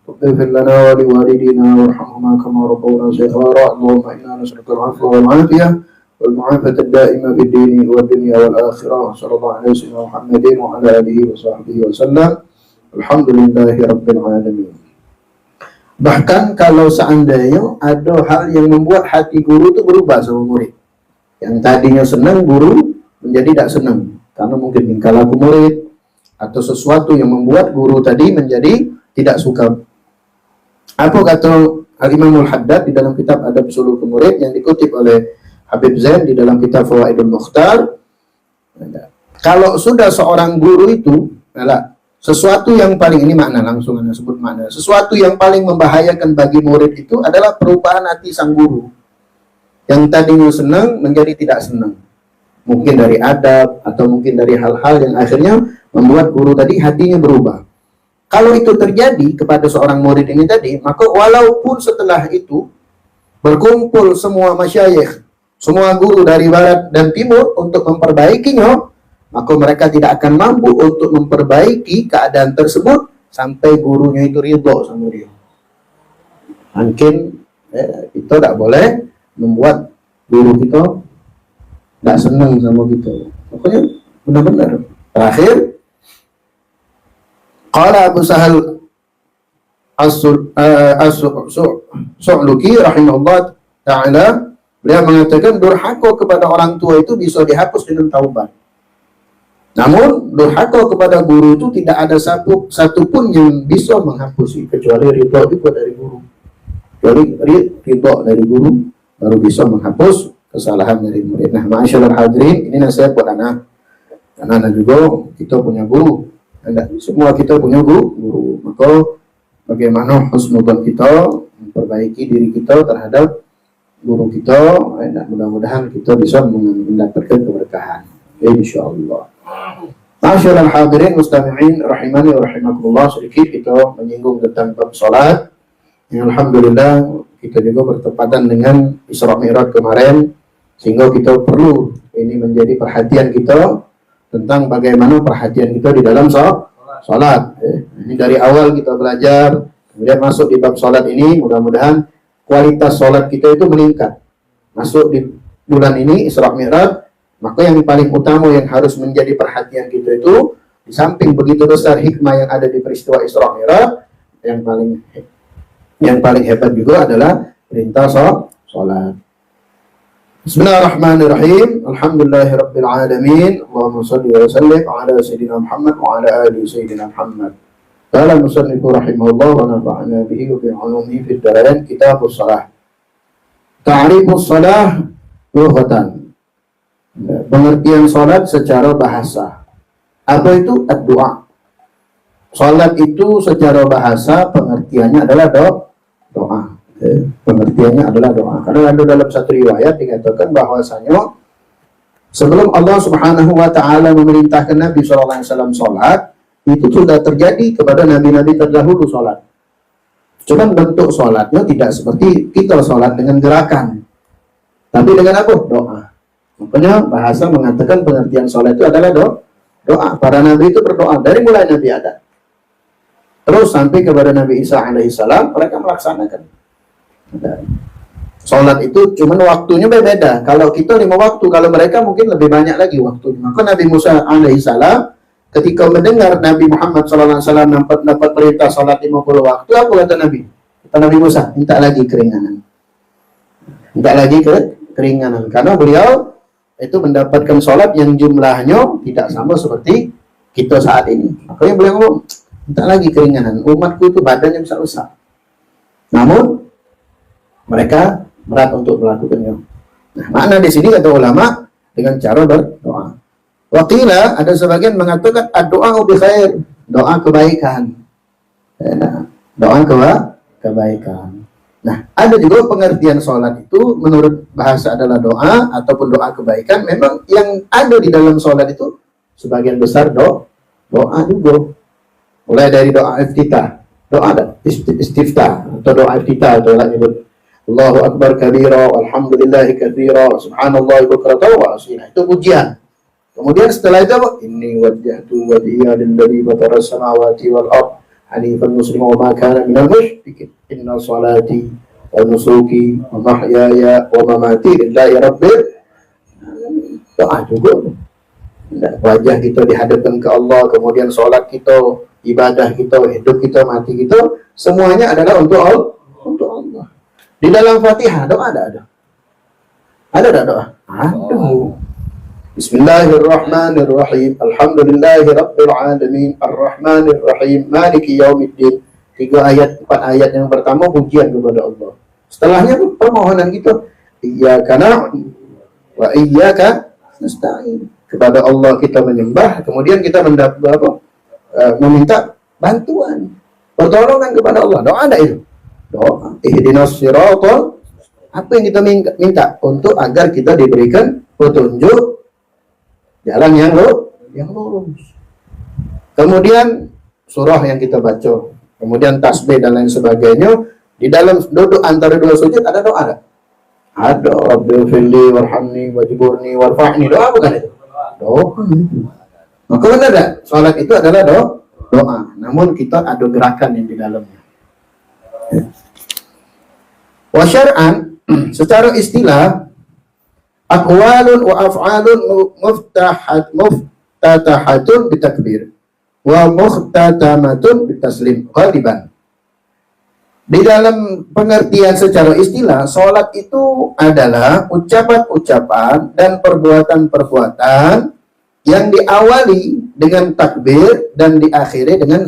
رب اغفر لنا ولوالدينا وارحمهما كما ربونا صغارا. اللهم إنا نسألك العفو والعافية والمعافاة الدائمة في الدين والدنيا والآخرة. صلى الله عليه وسلم محمد وعلى آله وصحبه وسلم. Alhamdulillahi Rabbil Alamin. Bahkan kalau seandainya ada hal yang membuat hati guru itu berubah sama murid, yang tadinya senang guru menjadi tidak senang karena mungkin tingkah laku murid atau sesuatu yang membuat guru tadi menjadi tidak suka. Apa kata Al-Imam Al-Haddad di dalam kitab Adab Suluk Murid yang dikutip oleh Habib Zain di dalam kitab Fawaidul Mukhtar? Kalau sudah seorang guru itu sesuatu yang paling, ini makna langsung Anda sebut makna, sesuatu yang paling membahayakan bagi murid itu adalah perubahan hati sang guru. Yang tadinya senang menjadi tidak senang. Mungkin dari adab atau mungkin dari hal-hal yang akhirnya membuat guru tadi hatinya berubah. Kalau itu terjadi kepada seorang murid ini tadi, maka walaupun setelah itu berkumpul semua masyayikh, semua guru dari barat dan timur untuk memperbaikinya, maka mereka tidak akan mampu untuk memperbaiki keadaan tersebut sampai gurunya itu ridho sama dia. Mungkin kita tidak boleh membuat guru kita tidak senang sama kita. Pokoknya benar-benar. Terakhir, qala Abu Sahal As-Su'luki rahimahullah ta'ala, beliau mengatakan durhaka kepada orang tua itu bisa dihapus dengan taubat. Namun durhaka kepada guru itu tidak ada satu pun yang bisa menghapus kecuali ridha juga dari guru. Jadi ridha dari guru baru bisa menghapus kesalahan dari murid. Nah, ma'asyiral hadirin, ini nasihat buat anak. Karena anak juga kita punya guru. Semua kita punya guru. Maka bagaimana husnudzon kita memperbaiki diri kita terhadap guru kita, mudah-mudahan kita bisa mendapatkan keberkahan. Insyaallah. Ma'asyiral hadirin mustami'in rahimani wa rahimakumullah, sedikit kita menyinggung tentang bab salat. Alhamdulillah kita juga bertepatan dengan Isra Mi'raj kemarin, sehingga kita perlu ini menjadi perhatian kita tentang bagaimana perhatian kita di dalam salat. Ini dari awal kita belajar, kemudian masuk di bab salat ini, mudah-mudahan kualitas salat kita itu meningkat. Masuk di bulan ini Isra Mi'raj, maka yang paling utama yang harus menjadi perhatian kita itu, di samping begitu besar hikmah yang ada di peristiwa Isra Mi'raj, yang paling hebat juga adalah perintah salat. Bismillahirrahmanirrahim. Alhamdulillahirabbil alamin. Allahumma shalli wa sallim ala sayyidina Muhammad wa ala ali sayyidina Muhammad. Qala musannifu rahimahullah wa nafa'ana bihi wa bi'ulumihi fid dharain kitabus shalah. Ta'rifus shalah lughatan. Pengertian salat secara bahasa. Apa itu ad-du'a? Salat itu secara bahasa pengertiannya adalah doa. Pengertiannya adalah doa. Karena ada dalam satu riwayat dikatakan bahwasanya sebelum Allah Subhanahu wa taala memerintahkan Nabi sallallahu alaihi wasallam salat, itu sudah terjadi kepada nabi-nabi terdahulu salat. Cuman bentuk salatnya tidak seperti kita salat dengan gerakan. Tapi dengan apa? Doa. Makanya bahasa mengatakan pengertian salat itu adalah doa. Para nabi itu berdoa dari mulai Nabi Adam terus sampai kepada Nabi Isa alaihissalam, mereka melaksanakan. Sholat itu cuman waktunya berbeda. Kalau kita 5 waktu, kalau mereka mungkin lebih banyak lagi waktunya. Maka Nabi Musa alaihissalam ketika mendengar Nabi Muhammad SAW dapat perintah sholat 50 waktu, apa kata Nabi? Kata Nabi Musa, minta lagi keringanan. Minta lagi keringanan. Karena beliau itu mendapatkan sholat yang jumlahnya tidak sama seperti kita saat ini. Makanya beliau ngomong, minta lagi keringanan. Umatku itu badannya besar-besar. Namun mereka berat untuk melakukannya. Nah, makna di sini kata ulama dengan cara berdoa. Waqila, ada sebagian mengatakan ad-doa bi khair, doa kebaikan. Nah, doa kebaikan. Nah, ada juga pengertian sholat itu menurut bahasa adalah doa ataupun doa kebaikan. Memang yang ada di dalam sholat itu sebagian besar doa juga. Mulai dari doa iftitah, doa istiftah atau doa iftitah atau Allah nyebut Allahu Akbar kabira, alhamdulillahi katsira, subhanallah bukratan wa asila. Itu pujian. Kemudian setelah itu apa? Inni wajjahtu wajhiya lilladzi fatara samawati wal ardh hanifan musliman wa ma kana minal musyrikin. Inna salati wa nusuki wa mahyaya wa mamati lillahi rabbil alamin. Doa juga. Wajah kita dihadapkan ke Allah, kemudian sholat kita, ibadah kita, hidup kita, mati kita, semuanya adalah untuk Allah. Di dalam Fatihah doa ada. Ada tak doa? Ada. Bismillahirrahmanirrahim. Alhamdulillahi rabbil alamin. Arrahmanirrahim. Maliki yaumiddin. 3 ayat, 4 ayat yang pertama pujian kepada Allah. Setelahnya permohonan kita. Iyyaka na'budu wa iyyaka nasta'in. Kepada Allah kita menyembah, kemudian kita meminta bantuan, pertolongan kepada Allah. Doa ada itu. Doa. Ihdinas siratal. Apa yang kita minta? Untuk agar kita diberikan petunjuk jalan yang lurus. Kemudian surah yang kita baca, kemudian tasbih dan lain sebagainya. Di dalam duduk antara 2 sujud ada doa ada? Ada. Rabbil firli warhamni wajburni warfa'ni. Doa bukan itu? Doa. Maka benar tak? Salat itu adalah doa. Namun kita ada gerakan yang di dalamnya. Wa syar'an, secara istilah, aqwalun wa af'alun muftatahatun bitakbir wa mukhtatamatun bitaslim ghaliban. Di dalam pengertian secara istilah, sholat itu adalah ucapan-ucapan dan perbuatan-perbuatan yang diawali dengan takbir dan diakhiri dengan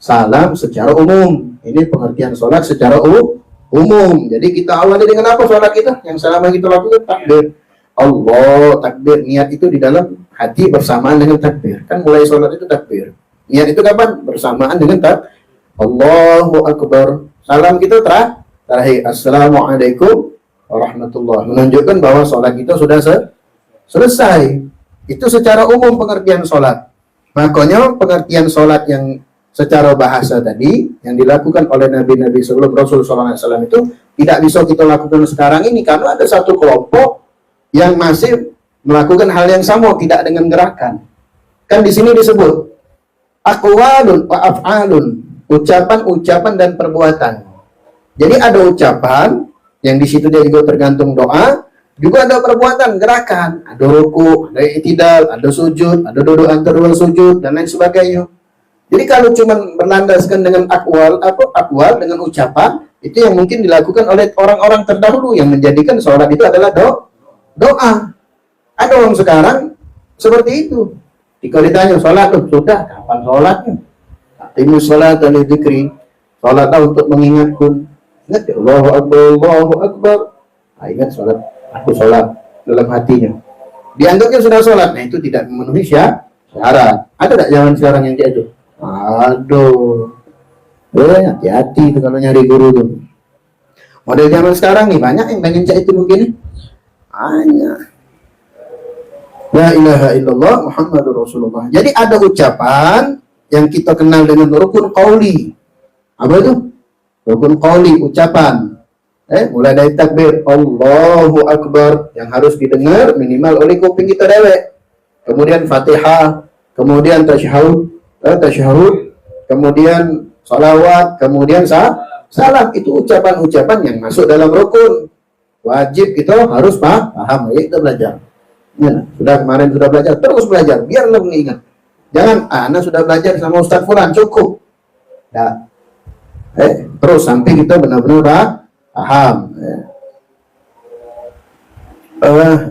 salam secara umum. Ini pengertian sholat secara umum. Jadi kita awali dengan apa sholat kita? Yang selama kita lakukan takbir. Allah, takbir. Niat itu di dalam hati bersamaan dengan takbir. Kan mulai sholat itu takbir. Niat itu kapan? Bersamaan dengan takbir. Allahu Akbar. Salam kita terakhir. Assalamualaikum warahmatullahi. Menunjukkan bahwa sholat kita sudah selesai. Itu secara umum pengertian sholat. Makanya pengertian sholat yang secara bahasa tadi yang dilakukan oleh nabi-nabi sebelum Rasul SAW itu tidak bisa kita lakukan sekarang ini karena ada satu kelompok yang masih melakukan hal yang sama tidak dengan gerakan. Kan di sini disebut aqwalun wa af'alun, ucapan-ucapan dan perbuatan. Jadi ada ucapan yang di situ dia juga tergantung doa, juga ada perbuatan gerakan, ada ruku, ada i'tidal, ada sujud, ada duduk antara 2 sujud dan lain sebagainya. Jadi kalau cuma berlandaskan dengan akwal dengan ucapan, itu yang mungkin dilakukan oleh orang-orang terdahulu yang menjadikan sholat itu adalah doa. Ada orang sekarang seperti itu. Jika ditanya sholat, sudah kapan sholatnya? Aqimus salata li dzikri. Salatlah untuk mengingatku. Ingat ya, Allahu Akbar, Allahu Akbar. Nah, ingat salat, aku salat dalam hatinya. Dianggapnya sudah salat, nah itu tidak memenuhi syarat. Ada tak zaman sekarang yang kayak itu? Aduh. Hati-hati itu kalau nyari guru tuh. Model zaman sekarang nih banyak yang pengen cek itu begini. Banyak. La ilaha illallah Muhammadur Rasulullah. Jadi ada ucapan yang kita kenal dengan rukun qauli. Apa itu? Rukun qauli, ucapan. Mulai dari takbir Allahu Akbar yang harus didengar minimal oleh kuping kita dewek. Kemudian Fatihah, kemudian tasyahud, kemudian salawat, kemudian salam. Itu ucapan-ucapan yang masuk dalam rukun. Wajib kita harus paham. Ya, kita belajar. Ya, kemarin sudah belajar, terus belajar biar lebih ingat. Jangan, anak sudah belajar sama Ustaz Fulan, cukup. Nah, terus sampai kita benar-benar paham.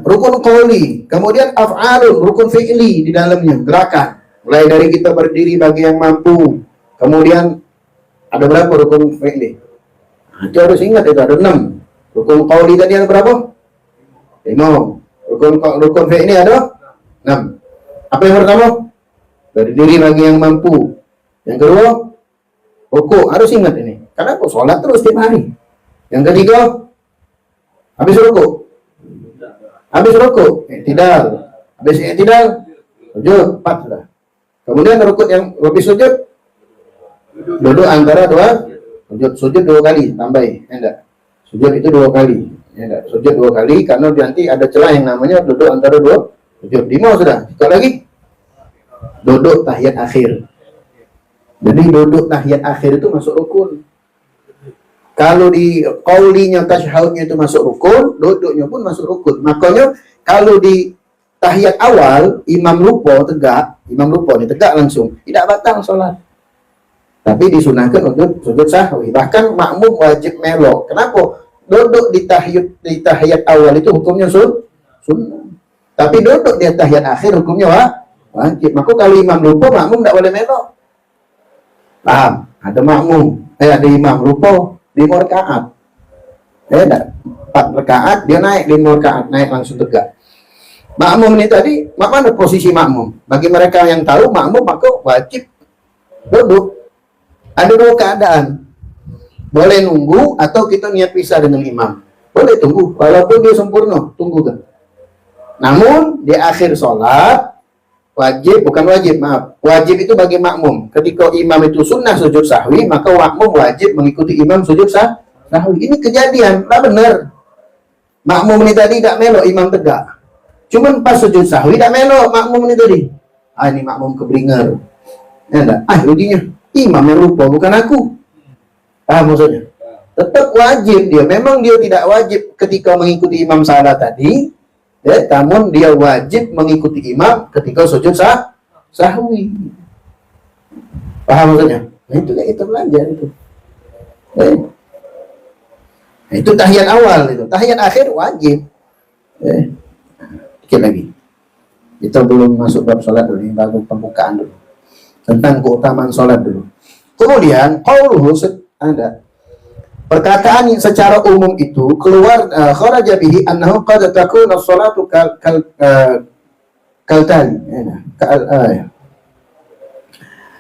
Rukun qauli, kemudian af'alun, rukun fi'li di dalamnya, gerakan. Mulai dari kita berdiri bagi yang mampu. Kemudian ada berapa rukun fi'li? Itu harus ingat, itu ada 6. Rukun qauli tadi ada berapa? 5. Rukun fi'li ada 6. Apa yang pertama? Berdiri bagi yang mampu. Yang kedua, ruku, harus ingat ini. Karena aku sholat terus tiap hari. Yang ketiga, habis ruku. Habis ruku, i'tidal. Habis i'tidal, sujud, 4 sudah. Kemudian rukun yang habis sujud, duduk antara dua sujud 2 kali, tambahin, enggak. Sujud itu 2 kali. Enggak, sujud 2 kali karena nanti ada celah yang namanya duduk antara 2 sujud. 5 sudah. Sekali lagi. Duduk tahiyat akhir. Jadi duduk tahiyat akhir itu masuk rukun. Kalau di qaulinya tasyahudnya itu masuk rukun, duduknya pun masuk rukun. Makanya kalau di tahiyat awal imam lupa nih tegak langsung, tidak batal sholat. Tapi disunahkan untuk sujud sahwi. Bahkan makmum wajib melok. Kenapa? Duduk di tahiyat awal itu hukumnya sunnah. Tapi duduk di tahiyat akhir hukumnya wajib. Maka kalau imam lupa, makmum tidak boleh melok. Paham? Ada makmum, ada imam lupa 5 rakaat. 4 rakaat dia naik 5 rakaat, naik langsung tegak. Makmum ini tadi, mana posisi makmum? Bagi mereka yang tahu makmum maka wajib duduk. Ada 2 keadaan. Boleh nunggu atau kita niat pisah dengan imam. Boleh tunggu, walaupun dia sempurna, tunggu kan. Namun di akhir sholat wajib itu bagi makmum. Ketika imam itu sunnah sujud sahwi, maka makmum wajib mengikuti imam sujud sahwi. Ini kejadian, tak benar. Makmum ini tadi tak melok, imam tegak. Cuman pas sujud sahwi tak melok makmum ini tadi. Ini makmum keblinger. Ruginya imam yang lupa, bukan aku. Maksudnya tetap wajib dia. Memang dia tidak wajib ketika mengikuti imam salat tadi, namun dia wajib mengikuti imam ketika sujud sahwi. Paham maksudnya? Nah, itu kayak kita belajar itu. Itu tahiyat awal itu. Tahiyat akhir wajib. Dikit lagi. Kita belum masuk bab salat dulu, ini baru pembukaan dulu. Tentang keutamaan salat dulu. Kemudian qauluhu ada perkataan secara umum itu keluar kharaja bihi annahu qad takunu as-salatu kaltali.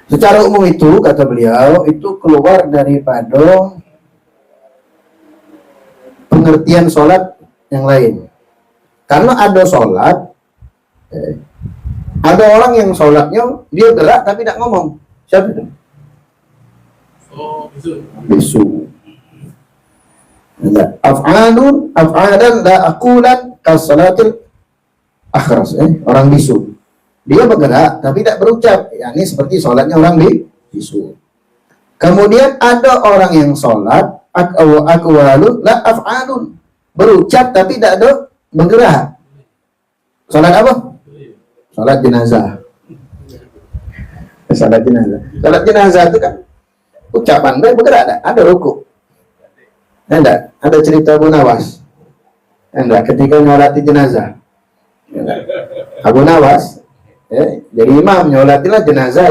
Secara umum itu kata beliau itu keluar daripada pengertian sholat yang lain. Karena ada sholat, ada orang yang sholatnya dia gerak tapi tidak ngomong. Siapa itu? Bisu. Af'alan la aqulan kasalatil akhras. Orang bisu. Dia bergerak tapi tidak berucap. Ini seperti sholatnya orang bisu. Kemudian ada orang yang sholat aqwalun la af'alun. Berucap tapi tidak ada bergerak. Sholat apa? Sholat jenazah. Sholat jenazah itu kan ucapan bergerak, ada ruku. Ada cerita Abu Nawas. Ketika nyolati jenazah. Abu Nawas jadi imam nyolatilah jenazah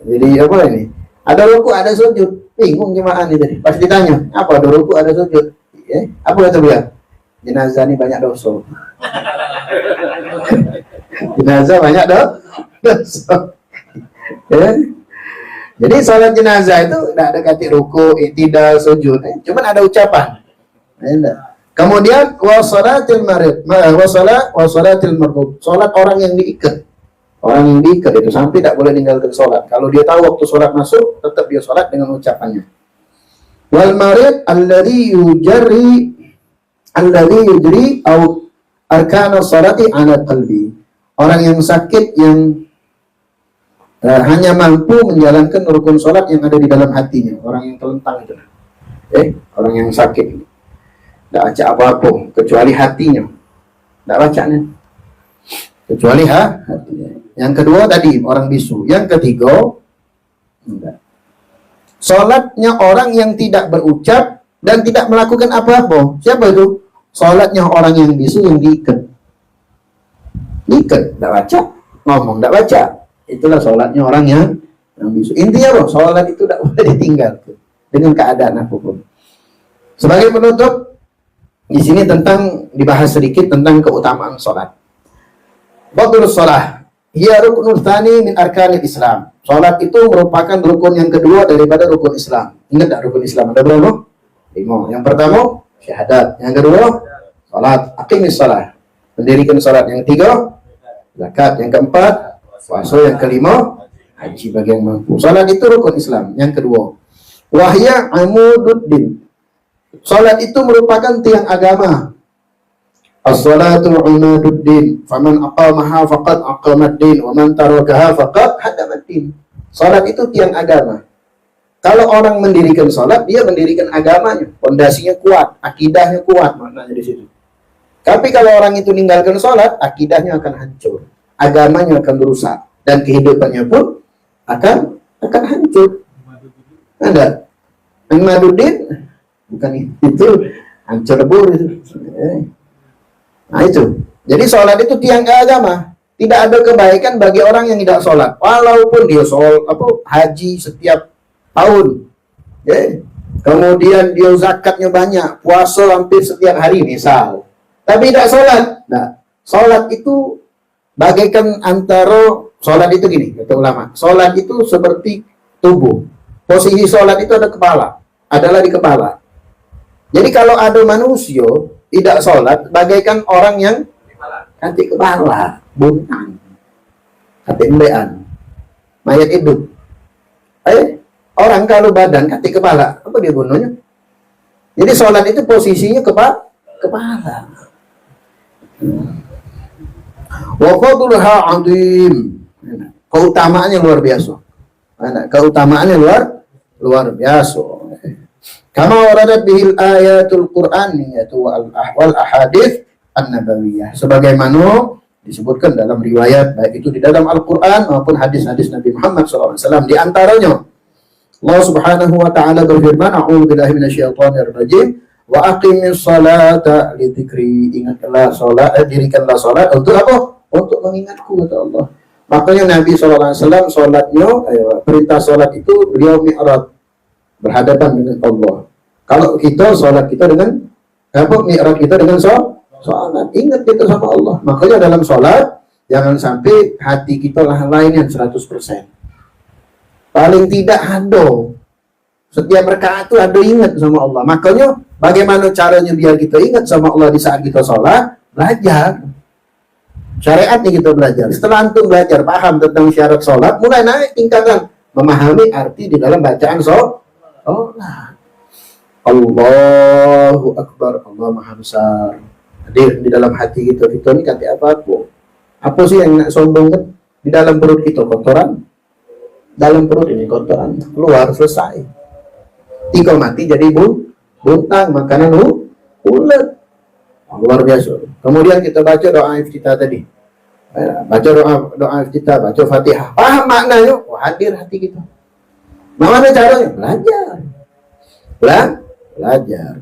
Jadi apa ini? Ada ruku, ada sujud. Bingung jemaah ini tadi. Pas ditanya, apa ada ruku, ada sujud? Apa kata dia? Jenazah ini banyak dosa. Jenazah banyak dosa. Jadi sholat jenazah itu tidak ada kata ruku, tidak sujud. Cuman ada ucapan. Kemudian wasalatil marid, wasalatil marhub. Sholat orang yang diikat. Orang yang diikat itu sampai tidak boleh tinggalkan sholat. Kalau dia tahu waktu sholat masuk, tetap dia sholat dengan ucapannya. Wal marid alladhi yujri au arkana sholati ala qalbi. Orang yang sakit yang hanya mampu menjalankan rukun sholat yang ada di dalam hatinya. Orang yang telentang itu. Orang yang sakit. Tidak baca apa-apa kecuali hatinya. Tidak bacanya. Kecuali hatinya. Yang kedua tadi orang bisu. Yang ketiga, enggak. Sholatnya orang yang tidak berucap dan tidak melakukan apa-apa. Siapa itu? Sholatnya orang yang bisu yang diikat. Diikat, tidak baca. Ngomong, tidak baca. Itulah sholatnya orang yang bisu. Intinya loh, sholat itu tidak boleh ditinggal dengan keadaan apapun. Sebagai penutup, di sini dibahas sedikit tentang keutamaan sholat. Fadlus sholat, hiya ruknul tsani min arkanil Islam. Sholat itu merupakan rukun yang kedua daripada rukun Islam. Ingat tak rukun Islam ada berapa? 5. Yang pertama syahadat. Yang kedua sholat. Aqimis sholat. Mendirikan sholat. Yang 3 zakat. Yang keempat puasa. Yang kelima haji bagi yang mampu. Sholat itu rukun Islam. Yang kedua wahya amududdin. Sholat itu merupakan tiang agama. As-salatu imaduddin, faman aqamaha faqad aqamaddin, wa man tarakaha faqad hadamaddin. Salat itu tiang agama. Kalau orang mendirikan salat, dia mendirikan agamanya, fondasinya kuat, akidahnya kuat, maknanya di situ. Tapi kalau orang itu meninggalkan salat, akidahnya akan hancur, agamanya akan rusak, dan kehidupannya pun akan hancur. Ada imaduddin, bukan itu, hancur lebur itu. Nah itu. Jadi sholat itu tiang agama. Tidak ada kebaikan bagi orang yang tidak sholat. Walaupun dia haji setiap tahun. Kemudian dia zakatnya banyak. Puasa hampir setiap hari misal. Tapi tidak sholat. Nah, sholat itu bagaikan antara, sholat itu gini, kata ulama. Sholat itu seperti tubuh. Posisi sholat itu ada kepala. Adalah di kepala. Jadi kalau ada manusia tidak sholat, bagaikan orang yang kantik kepala, buntang, kantik embean, mayat hidup. Orang kalau badan kantik kepala, apa dia bunuhnya? Jadi sholat itu posisinya kepala. Wa fadluha 'azim. Keutamaannya luar biasa. Keutamaannya luar biasa. Kama waradat bihil ayatul Qur'aniyatu wal ahadits an-nabawiyah. Sebagaimana disebutkan dalam riwayat, baik itu di dalam Al-Quran maupun hadis-hadis Nabi Muhammad SAW. Di antaranya, Allah Subhanahu wa Ta'ala berfirman, A'udzu billahi minasyaitonir rajim, wa aqimis salata li dzikri. Ingatlah salat, dirikanlah salat untuk apa? Untuk mengingatku, kata Allah. Makanya Nabi SAW salatnya, perintah salat itu beliau mi'raj, berhadapan dengan Allah. Kalau kita sholat kita dengan mi'raj kita dengan sholat, ingat kita sama Allah. Makanya dalam sholat jangan sampai hati kita lain-lain yang 100%. Paling tidak ada. Setiap rakaat itu ada ingat sama Allah. Makanya bagaimana caranya biar kita ingat sama Allah di saat kita sholat? Belajar. Syariatnya kita belajar. Setelah antum belajar paham tentang syarat sholat, mulai naik tingkatan memahami arti di dalam bacaan sholat. Allahu Akbar, Allah Maha Besar. Hadir di dalam hati kita ini kata apa-apa. Apa sih yang nak sombong kan? Di dalam perut kita kotoran. Dalam perut ini kotoran. Keluar selesai. Tinggal mati jadi buntang, makanan ulet. Luar biasa. Kemudian kita baca doa iftitah tadi. Baca doa iftitah, baca Fatihah. Paham maknanya? Hadir hati kita. Mana caranya? Belajar.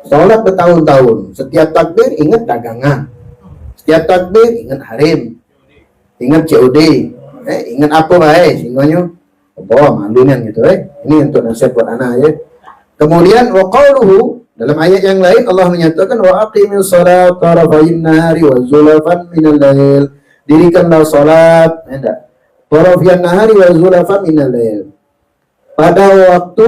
Sholat bertahun-tahun. Setiap takbir ingat dagangan. Setiap takbir ingat harim. Ingat COD. Ingat apa baik singonya? Oh, malunya gitu Ini untuk nasihat buat anak ya. Kemudian wa qauluhu, dalam ayat yang lain Allah menyatakan wa aqimis salata tarafayn nahari wa zulafan minal lail. Dirikanlah salat, tarafayn nahari wa zulafan minal lail. Pada waktu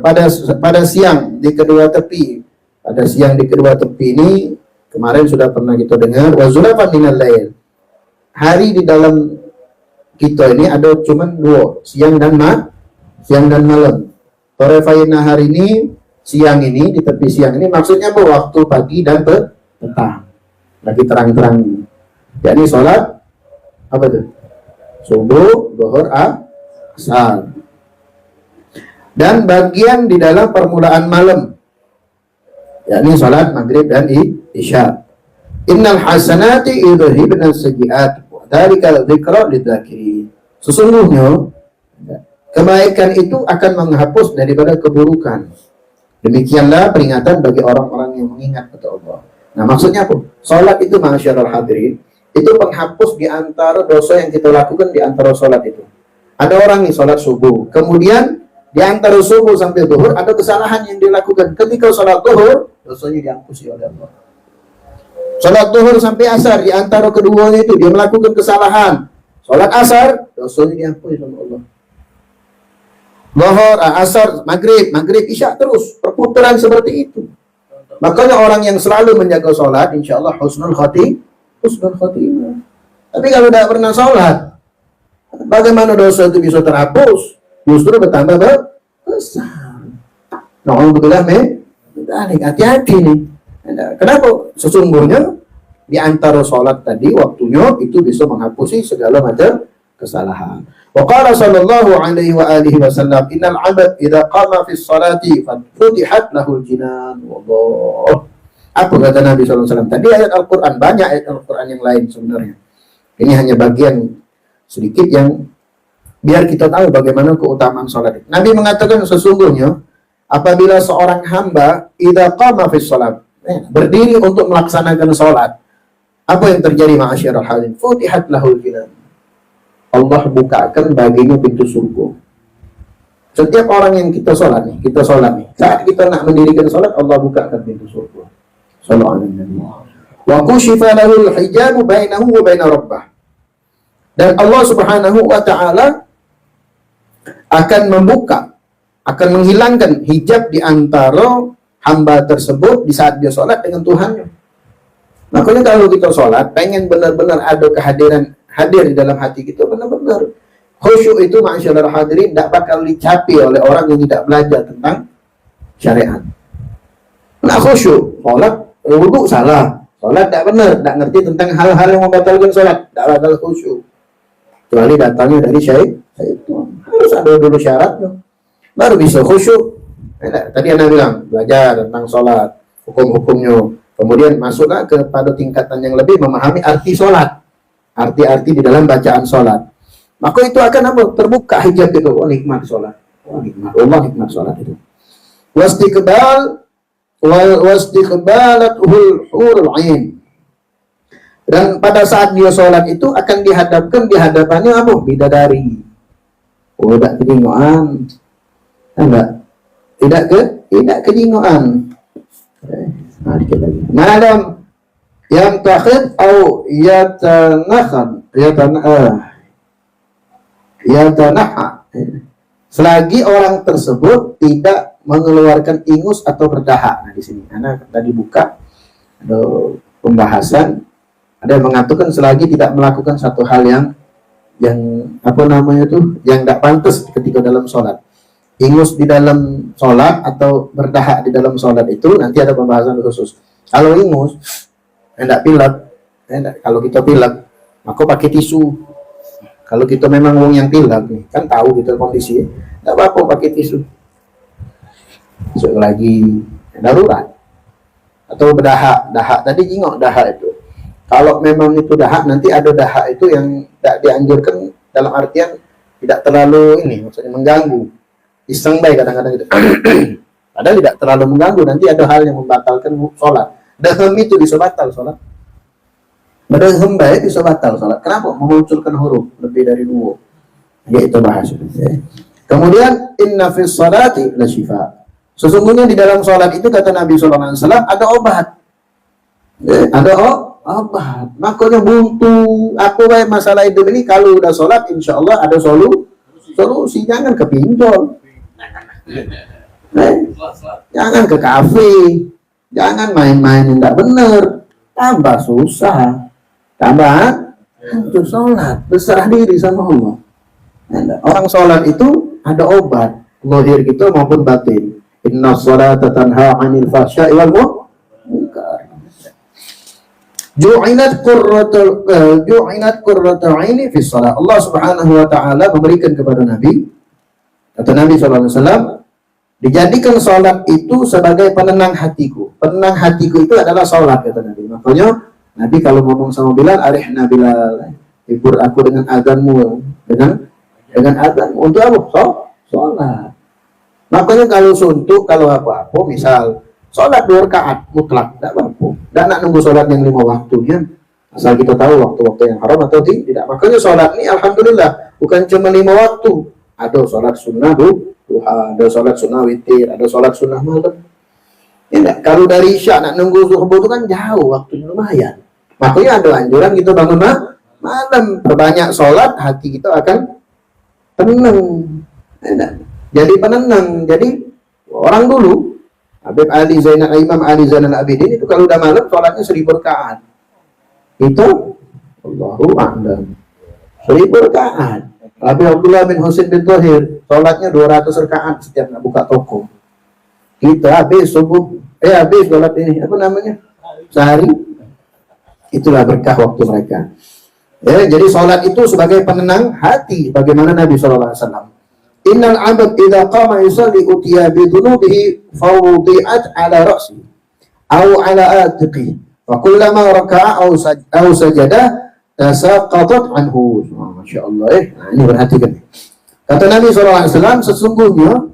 pada siang di kedua tepi. Pada siang di kedua tepi ini kemarin sudah pernah kita dengar wa zulafan minal lail. Hari di dalam kita ini ada cuma dua, siang dan malam. Tarafayn nahar ini, siang ini, di tepi siang ini maksudnya apa? Waktu pagi dan petang. Lagi terang-terang. Yakni sholat apa itu? Subuh, zuhur, asar. Dan bagian di dalam permulaan malam, yakni sholat maghrib dan isya. Innal hasanati yudhhibna as-sayyi'at. Dzalika dzikra lidzakirin. Sesungguhnya kebaikan itu akan menghapus daripada keburukan. Demikianlah peringatan bagi orang-orang yang mengingat kata Allah. Nah, maksudnya apa? Salat itu masyaallah hadirin, itu penghapus di antara dosa yang kita lakukan di antara salat itu. Ada orang yang salat subuh, kemudian di antara subuh sampai zuhur ada kesalahan yang dilakukan. Ketika salat zuhur, dosanya diampusi oleh Allah. Salat zuhur sampai asar, di antara keduanya itu dia melakukan kesalahan. Salat asar, dosanya diampuni oleh Allah. Zuhur, asar, maghrib, isya terus perputaran seperti itu. Makanya orang yang selalu menjaga salat, insyaallah husnul khotimah. Tapi kalau tidak pernah salat, bagaimana dosa itu bisa terhapus? Justru bertambah besar. Alhamdulillah, hati-hati nih. Kenapa? Sesungguhnya di antara sholat tadi waktunya itu bisa menghapusi segala macam kesalahan. Wa qala sallallahu alaihi wa alihi wasallam innal 'abd idza qama fi sholati futihat lahul jinan. Wallah. Apa kata Nabi sallallahu alaihi wasallam? Tadi ayat Al-Qur'an, banyak ayat Al-Qur'an yang lain sebenarnya. Ini hanya bagian sedikit yang biar kita tahu bagaimana keutamaan sholat. Nabi mengatakan sesungguhnya apabila seorang hamba idza qama fi sholat, berdiri untuk melaksanakan sholat, apa yang terjadi ma'asyiral hadirin? Futihat lahul jinan. Allah bukakan baginya pintu surga. Setiap orang yang kita sholat nih, saat kita nak mendirikan sholat, Allah bukakan pintu surga. Sallallahu alaihi wasallam. Wa kushifa lahul hijabu bainahu wa baina rabbah. Dan Allah Subhanahu wa taala akan membuka, akan menghilangkan hijab di antara hamba tersebut di saat dia sholat dengan Tuhannya. Makanya kalau kita sholat, pengen benar-benar ada hadir di dalam hati kita, benar-benar khusyuk itu ma'asyiral hadirin tidak bakal dicapai oleh orang yang tidak belajar tentang syariat. Nah, khusyuk, sholat, wudu salah, sholat tidak benar, tidak ngerti tentang hal-hal yang membatalkan sholat, tidak bakal khusyuk. Kecuali datangnya dari syaitan. Harus ada dulu syaratnya, baru bisa khusyuk. Tadi Anda bilang, belajar tentang sholat, hukum-hukumnya. Kemudian masuklah kepada tingkatan yang lebih memahami arti sholat. Arti-arti di dalam bacaan sholat. Maka itu akan apa? Terbuka hijab itu. Oh, nikmat sholat. Oh, nikmat. Allah nikmat sholat itu. Wastiqbalatul hurul ain. Dan pada saat dia sholat itu akan dihadapkan di hadapannya apa? Bidadari. Oh, tidak kejingoan. Tidak kejingoan. Nah, dikit lagi. Malam yang takhid atau yatanaha. Selagi orang tersebut tidak mengeluarkan ingus atau berdahak. Nah, di sini anak tadi buka ada pembahasan, ada yang mengatakan selagi tidak melakukan satu hal yang apa namanya tuh, yang tidak pantas ketika dalam sholat. Ingus di dalam sholat atau berdahak di dalam sholat itu nanti ada pembahasan khusus. Kalau ingus, kalau kita pilek, maka pakai tisu. Kalau kita memang wong yang pilek nih, kan tahu gitu kondisi, tidak apa-apa pakai tisu. Lagi darurat atau berdahak, tadi jingok dahak itu. Kalau memang itu dahak, nanti ada dahak itu yang tidak dianjurkan dalam artian tidak terlalu maksudnya mengganggu. Iseng baik kadang-kadang gitu. Padahal tidak terlalu mengganggu, nanti ada hal yang membatalkan sholat. Daham itu bisa batal sholat. Padahal hamba bisa batal salat. Kenapa? Memunculkan huruf lebih dari 2. Yaitu bahasa. Kemudian inna fis salati la syifa. Sesungguhnya di dalam salat itu kata Nabi sallallahu alaihi wasallam ada obat. Ada obat. Makanya buntu aku baik masalah hidup ini kalau udah salat insyaallah ada solusi. Jangan ke pinjol. Jangan ke kafe. Jangan main-main yang enggak benar. Tambah susah. Tambah hancur salat. Berserah diri sama Allah. Orang sholat itu ada obat lahir kita maupun batin. Inna sholata tanha 'anil fahsya'i wal munkar. Ju'inat qurratu 'aini fi shalah. Allah Subhanahu wa taala memberikan kepada Nabi, kata Nabi sallallahu alaihi wasallam, dijadikan salat itu sebagai penenang hatiku. Penenang hatiku itu adalah salat, kata Nabi. Makanya Nabi kalau ngomong sama Bilal, arihna Bilal, hibur aku dengan azanmu, dengan azan untuk apa? Sholat. Makanya kalau suntuk, kalau apa-apa, misal sholat 2 rakaat mutlak, tidak apa-apa. Dan nak nunggu sholat yang 5 waktunya, asal kita tahu waktu-waktu yang haram atau tidak. Makanya sholat ini alhamdulillah bukan cuma 5 waktu. Ada sholat sunnah duha, ada sholat sunnah witir, ada sholat sunnah malam. Ya, kalau dari isya nak nunggu subuh itu kan jauh, waktunya lumayan. Makanya ada anjuran kita bangun malam, perbanyak sholat, hati kita akan tenang. Jadi penenang. Jadi orang dulu Imam Ali Zainal Abidin itu kalau udah malam sholatnya 1000 rakaat. Itu Allahu a'lam 1000 rakaat. Abi Abdullah bin Husain bin Thahir sholatnya 200 rakaat setiap nak buka toko. Kita habis subuh habis sholat ini apa namanya sehari. Itulah berkah waktu mereka. Jadi sholat itu sebagai penenang hati. Bagaimana Nabi SAW? Innal abad idza qama yusalli utiya bi dhunubihi fawdi'at ala ra'si aw ala atiqi wa kullama raka'a aw sajada tasaqatat anhu. Masyaallah. Nah, ini perhatikan. Kata Nabi SAW, sesungguhnya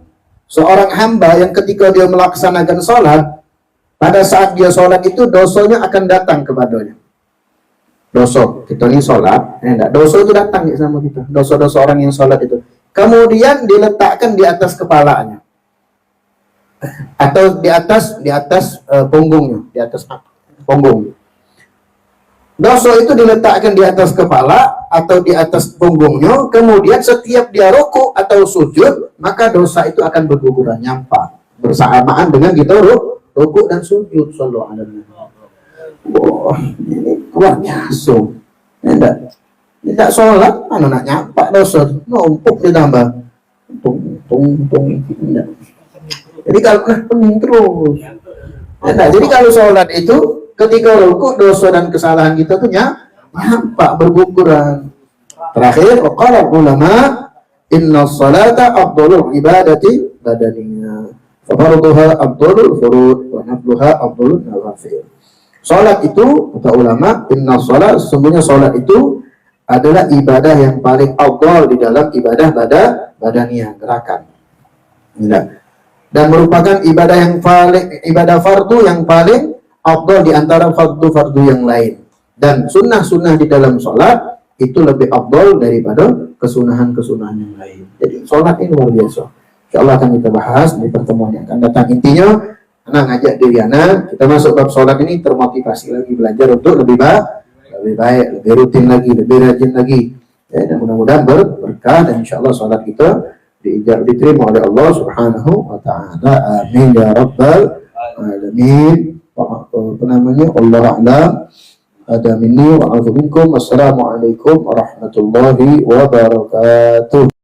seorang hamba yang ketika dia melaksanakan sholat, pada saat dia sholat itu dosanya akan datang kepadanya. Dosa kita ini sholat, dosa itu datang sama kita. Dosa-dosa orang yang sholat itu kemudian diletakkan di atas kepalanya atau di atas punggungnya, di atas punggung. Dosa itu diletakkan di atas kepala atau di atas punggungnya. Kemudian setiap dia rukuk atau sujud, maka dosa itu akan berguguran nyampak bersamaan dengan kita rukuk dan sujud. Sallallahu alaihi wasallam. Wah, ini luar biasa. Tidak sholat, mana nak nyampak dosa, numpuk ditambah. Jadi kalau pening terus. Jadi kalau sholat itu ketika rukuk dosa dan kesalahan kita tuh nyampak berguguran. Terakhir, qala ulama, inna sholata afdalul ibadati badaniyah. Fafarduha afdalul furud wa nafluha afdalul nawafil. Sholat itu, kata ulama, inna sholat, sesungguhnya sholat itu adalah ibadah yang paling afdal di dalam ibadah badaniyah, gerakan. Dan merupakan ibadah fardu yang paling afdal di antara fardu-fardu yang lain. Dan sunnah-sunnah di dalam sholat itu lebih afdal daripada kesunahan-kesunahan yang lain. Jadi sholat ini luar biasa. InsyaAllah akan kita bahas di pertemuan yang akan datang. Intinya, anak ngajak diri anak, kita masuk bab sholat ini termotivasi lagi belajar untuk lebih baik, lebih rutin lagi, lebih rajin lagi. Dan mudah-mudahan berkah dan insyaallah sholat kita diterima oleh Allah Subhanahu wa taala. Amin ya rabbal alamin. Apa namanya? Allah a'lam. Ada minni wa a'udzu minkum. Wassalamualaikum warahmatullahi wabarakatuh.